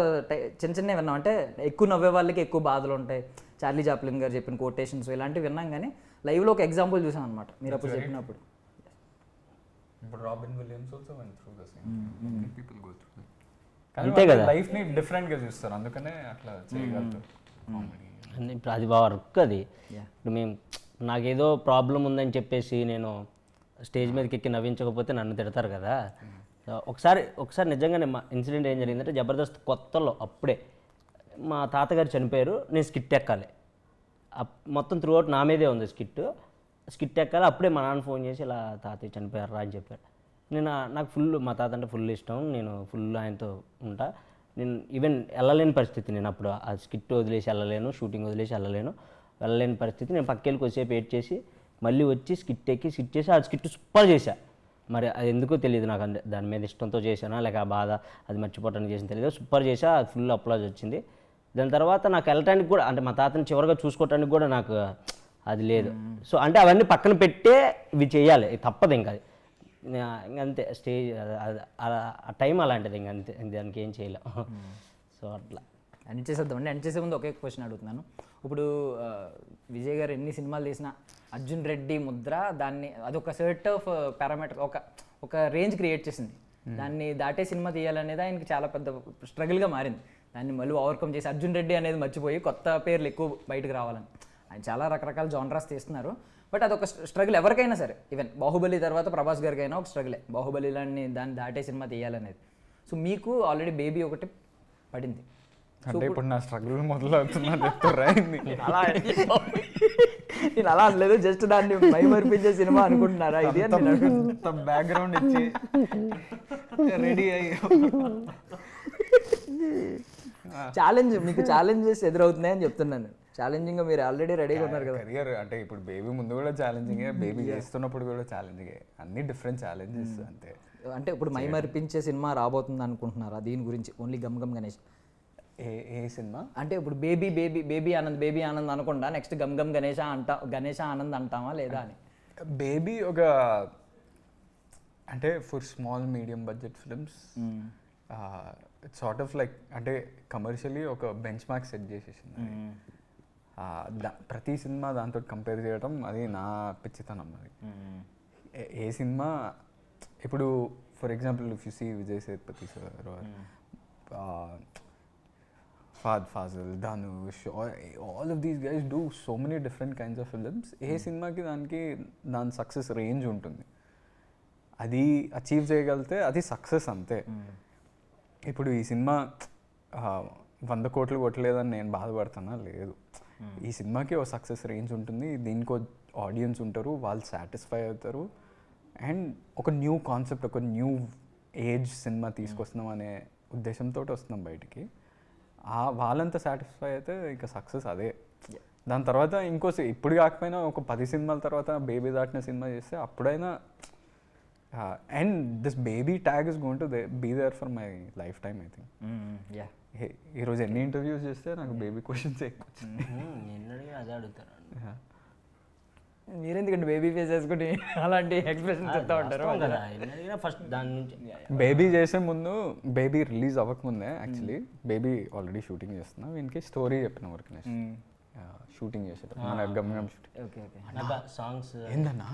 Speaker 1: చిన్న విన్నాం, అంటే ఎక్కువ నవ్వే వాళ్ళకి ఎక్కువ బాధలు ఉంటాయి, చార్లీ చాప్లిన్ గారు చెప్పిన కోటేషన్స్ ఇలాంటివి విన్నాం. కానీ లైవ్లో ఒక ఎగ్జాంపుల్ చూసాం అనమాట మీరు అప్పుడు చెప్పినప్పుడు.
Speaker 2: ఇప్పుడు robin Williams also went through the same. People go through that.
Speaker 3: అంతే కదా,
Speaker 2: లైఫ్ ని డిఫరెంట్ గా చూస్తారు, అందుకనే అట్లా చేయగలుగుతారు.
Speaker 3: ఇప్పుడు అది వర్క్. అది ఇప్పుడు మేము నాకేదో ప్రాబ్లం ఉందని చెప్పేసి నేను స్టేజ్ మీదకి ఎక్కి నవ్వించకపోతే నన్ను తిడతారు కదా. ఒకసారి నిజంగానే మా ఇన్సిడెంట్ ఏం జరిగిందంటే, జబర్దస్త్ కొత్తలో అప్పుడే మా తాతగారు చనిపోయారు, నేను స్కిట్ ఎక్కాలి. మొత్తం త్రూ అవుట్ నా మీదే ఉంది స్కిట్ ఎక్కాలి. అప్పుడే మా నాన్న ఫోన్ చేసి ఇలా తాతయ్య చనిపోయారు అని చెప్పారు. నాకు మా తాత అంటే ఫుల్ ఇష్టం, నేను ఫుల్ ఆయనతో ఉంటా. నేను ఈవెన్ వెళ్ళలేని పరిస్థితి, నేను అప్పుడు ఆ స్కిట్ వదిలేసి వెళ్ళలేను, షూటింగ్ వదిలేసి వెళ్ళలేని పరిస్థితి. నేను పక్కెళ్ళి కొద్దిసేపు వెయిట్ చేసి మళ్ళీ వచ్చి స్కిట్ చేసి ఆ స్కిట్ సూపర్ చేశా. మరి అది ఎందుకో తెలియదు నాకు, దాని మీద ఇష్టంతో చేశానా లేక ఆ బాధ అది మర్చిపోవటానికి చేసిన తెలియదు. సూపర్ చేశా, అది ఫుల్ అప్లాజ్ వచ్చింది. దాని తర్వాత నాకు వెళ్ళటానికి కూడా అంటే మా తాతని చివరిగా చూసుకోవటానికి కూడా నాకు అది లేదు. సో అంటే అవన్నీ పక్కన పెట్టే ఇవి చేయాలి, తప్పదు ఇంకా ఇంకంతే స్టేజ్ ఆ టైం అలాంటిది ఇంకంతే, దానికి ఏం చేయలేం. సో అట్లా
Speaker 1: ఎండ్ చేసేద్దామండి. ఎండ్ చేసే ముందు ఒకే క్వశ్చన్ అడుగుతున్నాను. ఇప్పుడు విజయ్ గారు ఎన్ని సినిమాలు తీసినా అర్జున్ రెడ్డి ముద్ర దాన్ని అదొక సెట్ ఆఫ్ పారామీటర్ ఒక రేంజ్ క్రియేట్ చేసింది. దాన్ని దాటే సినిమా తీయాలనేది ఆయనకి చాలా పెద్ద స్ట్రగుల్గా మారింది. దాన్ని మళ్ళీ ఓవర్కమ్ చేసి అర్జున్ రెడ్డి అనేది మర్చిపోయి కొత్త పేర్లు ఎక్కువ బయటకు రావాలని ఆయన చాలా రకరకాల జానరాస్ తీస్తున్నారు. బట్ అదొక స్ట్రగుల్ ఎవరికైనా సరే, ఈవెన్ బాహుబలి తర్వాత ప్రభాస్ గారికైనా ఒక స్ట్రగులే బాహుబలిలాన్ని దాన్ని దాటే సినిమా తీయాలనేది. సో మీకు ఆల్రెడీ బేబీ ఒకటి పడింది.
Speaker 2: అంటే ఇప్పుడు నా స్ట్రగుల్ మొదలవుతున్నా చెప్తారా?
Speaker 1: నేను అలా అనలేదు, జస్ట్ దాన్ని మైమర్పించే సినిమా అనుకుంటున్నారా ఇది అని
Speaker 2: బ్యాక్గ్రౌండ్ ఇచ్చి రెడీ అయ్యి
Speaker 1: ఛాలెంజ్ మీకు ఛాలెంజెస్ ఎదురవుతున్నాయని చెప్తున్నాను. ఛాలెంజింగ్గా మీరు ఆల్రెడీ రెడీగా ఉన్నారు కదా.
Speaker 2: కెరియర్ అంటే ఇప్పుడు బేబీ ముందు కూడా ఛాలెంజింగే, బేబీ చేస్తున్నప్పుడు కూడా ఛాలెంజింగే, అన్ని డిఫరెంట్ ఛాలెంజెస్ అంతే.
Speaker 1: అంటే ఇప్పుడు మైమర్పించే సినిమా రాబోతుంది అనుకుంటున్నారా దీని గురించి? ఓన్లీ గమ్ గమ్ గణేష్
Speaker 2: ఏ సినిమా
Speaker 1: అంటే ఇప్పుడు బేబీ ఆనంద్ అనకుండా నెక్స్ట్ గమ్ గమ్ గణేష ఆనంద్ అంటామా లేదా అని?
Speaker 2: బేబీ ఒక అంటే for small medium budget films it's sort of like అంటే కమర్షియలీ ఒక బెంచ్ మార్క్ సెట్ చేసేసింది. ప్రతి సినిమా దాంతో కంపేర్ చేయడం అది నా పిచ్చితనం. అది ఏ సినిమా ఇప్పుడు for example if you see Vijay Sethupathi sir, Fahad Fazil, Dhanush, all of these guys do so many different kinds of films. ఏ సినిమాకి దాని సక్సెస్ రేంజ్ ఉంటుంది, అది అచీవ్ చేయగలిగితే అది సక్సెస్ అంతే. ఇప్పుడు ఈ సినిమా 100 కోట్లు కొట్టలేదని నేను బాధపడుతున్నా, లేదు. ఈ సినిమాకి ఒక సక్సెస్ రేంజ్ ఉంటుంది, దీనికి ఆడియన్స్ ఉంటారు, వాళ్ళు సాటిస్ఫై అవుతారు, అండ్ ఒక న్యూ కాన్సెప్ట్, ఒక న్యూ ఏజ్ సినిమా తీసుకొస్తున్నాం అనే ఉద్దేశంతో వస్తున్నాం బయటికి. వాళ్ళంతా సాటిస్ఫై అయితే ఇంకా సక్సెస్ అదే. దాని తర్వాత ఇప్పుడు కాకపోయినా ఒక 10 సినిమాల తర్వాత బేబీ దాటిన సినిమా చేస్తే అప్పుడైనా, and this baby tag is going to be there for my lifetime I think. ఈరోజు ఎన్ని ఇంటర్వ్యూస్ చేస్తే నాకు బేబీ క్వశ్చన్స్ ఎక్కువ వచ్చింది.
Speaker 3: అదే అడుగుతారు
Speaker 1: మీరెందుకంటే బేబీ ఫేస్ వేసుకుని అలాంటి ఎక్స్ప్రెషన్ చెప్తా ఉంటారు
Speaker 3: ఫస్ట్ దాని నుంచి.
Speaker 2: బేబీ చేసే ముందు, బేబీ రిలీజ్ అవ్వకముందే యాక్చువల్లీ బేబీ ఆల్రెడీ షూటింగ్ చేస్తున్నా, వీనికి స్టోరీ చెప్పిన వరకు షూటింగ్ చేసేటప్పుడు మన గమ్యం షూటింగ్
Speaker 3: సాంగ్స్
Speaker 2: ఏందన్నా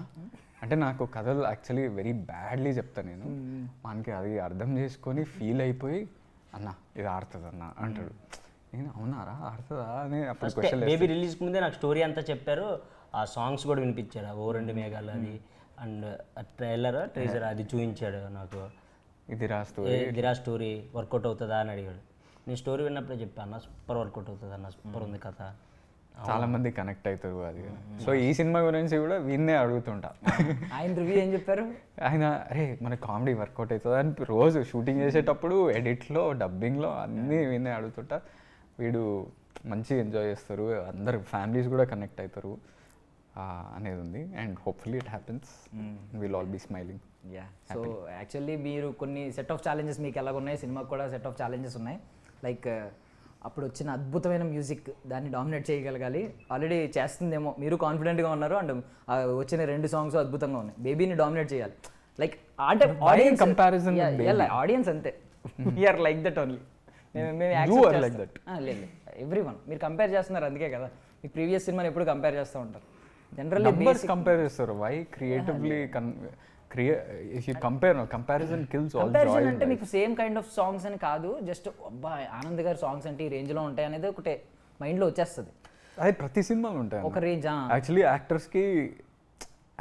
Speaker 2: అంటే నాకు కథలు యాక్చువల్లీ వెరీ బ్యాడ్లీ చెప్తాను నేను, మనకి అది అర్థం చేసుకొని ఫీల్ అయిపోయి అన్న ఇది ఆడుతుంది అన్న అంటాడు. నేను అవునారా ఆడుతుందా అని అప్పుడు క్వశ్చన్.
Speaker 3: బేబీ రిలీజ్ ముందే నాకు స్టోరీ అంతా చెప్పారు, ఆ సాంగ్స్ కూడా వినిపించాడు, ఓ 2 మేఘాలు అది, అండ్ ట్రైజర్ అది చూపించాడు నాకు. ఇదిరా స్టోరీ వర్కౌట్ అవుతుందా అని అడిగాడు. నేను స్టోరీ విన్నప్పుడే చెప్పాను, సూపర్ వర్కౌట్ అవుతుంది అన్న, సూపర్ ఉంది కథ,
Speaker 2: చాలా మంది కనెక్ట్ అవుతారు అది. సో ఈ సినిమా గురించి కూడా వీన్నే అడుగుతుంటా.
Speaker 1: ఆయన రివ్యూ ఏం చెప్పారు?
Speaker 2: ఆయన అరే మన కామెడీ వర్కౌట్ అవుతుంది అని రోజు షూటింగ్ చేసేటప్పుడు ఎడిట్లో డబ్బింగ్లో అన్నీ వీన్నే అడుగుతుంటా. వీడు మంచిగా ఎంజాయ్ చేస్తారు, అందరు ఫ్యామిలీస్ కూడా కనెక్ట్ అవుతారు అనేది ఉంది. And hopefully it happens, will all be smiling.
Speaker 1: So actually మీరు కొన్ని సెట్ ఆఫ్ ఛాలెంజెస్ మీకు ఎలాగ ఉన్నాయి, సినిమాకి కూడా సెట్ ఆఫ్ ఛాలెంజెస్ ఉన్నాయి. లైక్ అప్పుడు వచ్చిన అద్భుతమైన మ్యూజిక్ దాన్ని డామినేట్ చేయగలగాలి. ఆల్రెడీ చేస్తుందేమో, మీరు కాన్ఫిడెంట్గా ఉన్నారు, అండ్ వచ్చిన 2 సాంగ్స్ అద్భుతంగా ఉన్నాయి. బేబీని డామినేట్ చేయాలి. లైక్ అంటే ఆడియన్స్
Speaker 2: కంపారిజన్,
Speaker 1: ఆడియన్స్ అంతే, వీఆర్ లైక్ దట్ ఓన్లీ. లేదు ఎవ్రీ వన్ మీరు కంపేర్ చేస్తున్నారు, అందుకే కదా మీ ప్రీవియస్ సినిమాని ఎప్పుడు కంపేర్ చేస్తూ ఉంటారు. జనరల్లీ
Speaker 2: కంపేర్ చేస్తారు. Why creatively comparison kills all joy.
Speaker 1: అంటే మీకు సేమ్ కైండ్ ఆఫ్ సాంగ్స్ అని కాదు, జస్ట్ అబ్బా ఆనంద్ గారి సాంగ్స్ అంటే ఈ రేంజ్లో ఉంటాయి అనేది ఒకటే మైండ్లో వచ్చేస్తుంది.
Speaker 2: అది ప్రతి సినిమాలో ఉంటాయి
Speaker 1: ఒక రేంజ్.
Speaker 2: యాక్చువల్లీ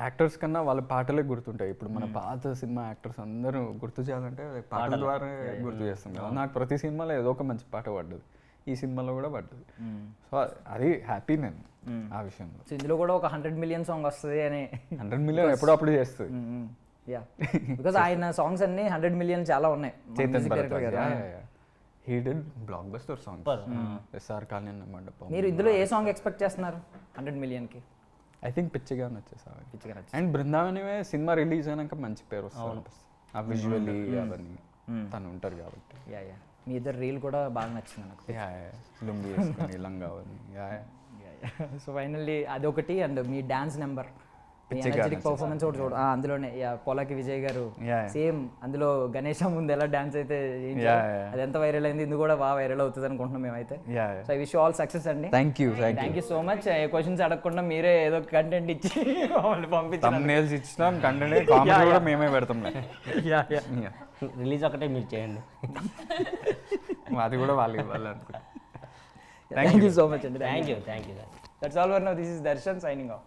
Speaker 2: యాక్టర్స్ కన్నా వాళ్ళ పాటలే గుర్తుంటాయి. ఇప్పుడు మన పాత సినిమా యాక్టర్స్ అందరూ గుర్తు చేయాలంటే పాటల ద్వారా గుర్తు చేస్తాం కదా. నాకు ప్రతి సినిమాలో ఏదో ఒక మంచి పాట పడ్డది, ఈ సినిమాలో కూడా పడ్డది. సో అది హ్యాపీ నేను ఆ విషయంలో.
Speaker 1: సో ఇందులో కూడా ఒక 100 మిలియన్ సాంగ్ వస్తుంది అని.
Speaker 2: 100 మిలియన్ ఎప్పుడప్పుడు చేస్తుంది.
Speaker 1: యా, బికాజ్ ఆయన సాంగ్స్ అన్ని 100 మిలియన్ చాలా ఉన్నాయి.
Speaker 2: Chetan Bhardwaj he did blockbuster songs, SR Kalyanamandapam.
Speaker 1: మీరు ఇందులో ఏ సాంగ్ ఎక్స్పెక్ట్ చేస్తున్నారు 100 మిలియన్కి?
Speaker 2: ఐ థింక్ పిచ్చిగా నచ్చేసా. అండ్ బృందావనమే సినిమా రిలీజ్ అయినాక మంచి పేరు వస్తుంది, ఆ విజువల్లీ అవన్నీ తను ఉంటారు కాబట్టి.
Speaker 1: యా మీ ఇద్దరు రీల్ కూడా బాగా నచ్చింది నాకు.
Speaker 2: యా లుంగి వేసుకొని లంగా యా
Speaker 1: సో ఫైనల్లీ అదొకటి అండ్ మీ డాన్స్ నెంబర్
Speaker 2: పిచ్చిగా
Speaker 1: ఎనర్జెటిక్ పర్ఫార్మెన్స్ ఒకటి చూడ అందులోనే పోలాకి విజయ్ గారు
Speaker 2: Yeah.
Speaker 1: సేమ్ అందులో గణేష్ ముందు ఎలా డాన్స్ అయితే
Speaker 2: Yeah.
Speaker 1: అది ఎంత వైరల్ అయింది ఇది కూడా బాగా వైరల్ అవుతుంది అనుకుంటున్నాం మేమైతే.
Speaker 2: Yeah
Speaker 1: so I wish all success అండి.
Speaker 2: Thank you
Speaker 1: thank you so much. ఏ క్వశ్చన్స్ అడగకుండా మీరే ఏదో కంటెంట్ ఇచ్చి మమ్మల్ని పంపించారు.
Speaker 2: తమ్నేల్స్ ఇచ్చినాం కంటెంట్ కామెంట్ కూడా మేమే పెడతాంలే.
Speaker 3: రిలీజ్ ఒకటే మీరు చేయండి.
Speaker 2: అది కూడా వాళ్ళు ఇవ్వాలి అనుకుంటా.
Speaker 1: థ్యాంక్ యూ సో మచ్ అండి.
Speaker 3: Thank you.
Speaker 1: That's all for now. This is Darshan signing off.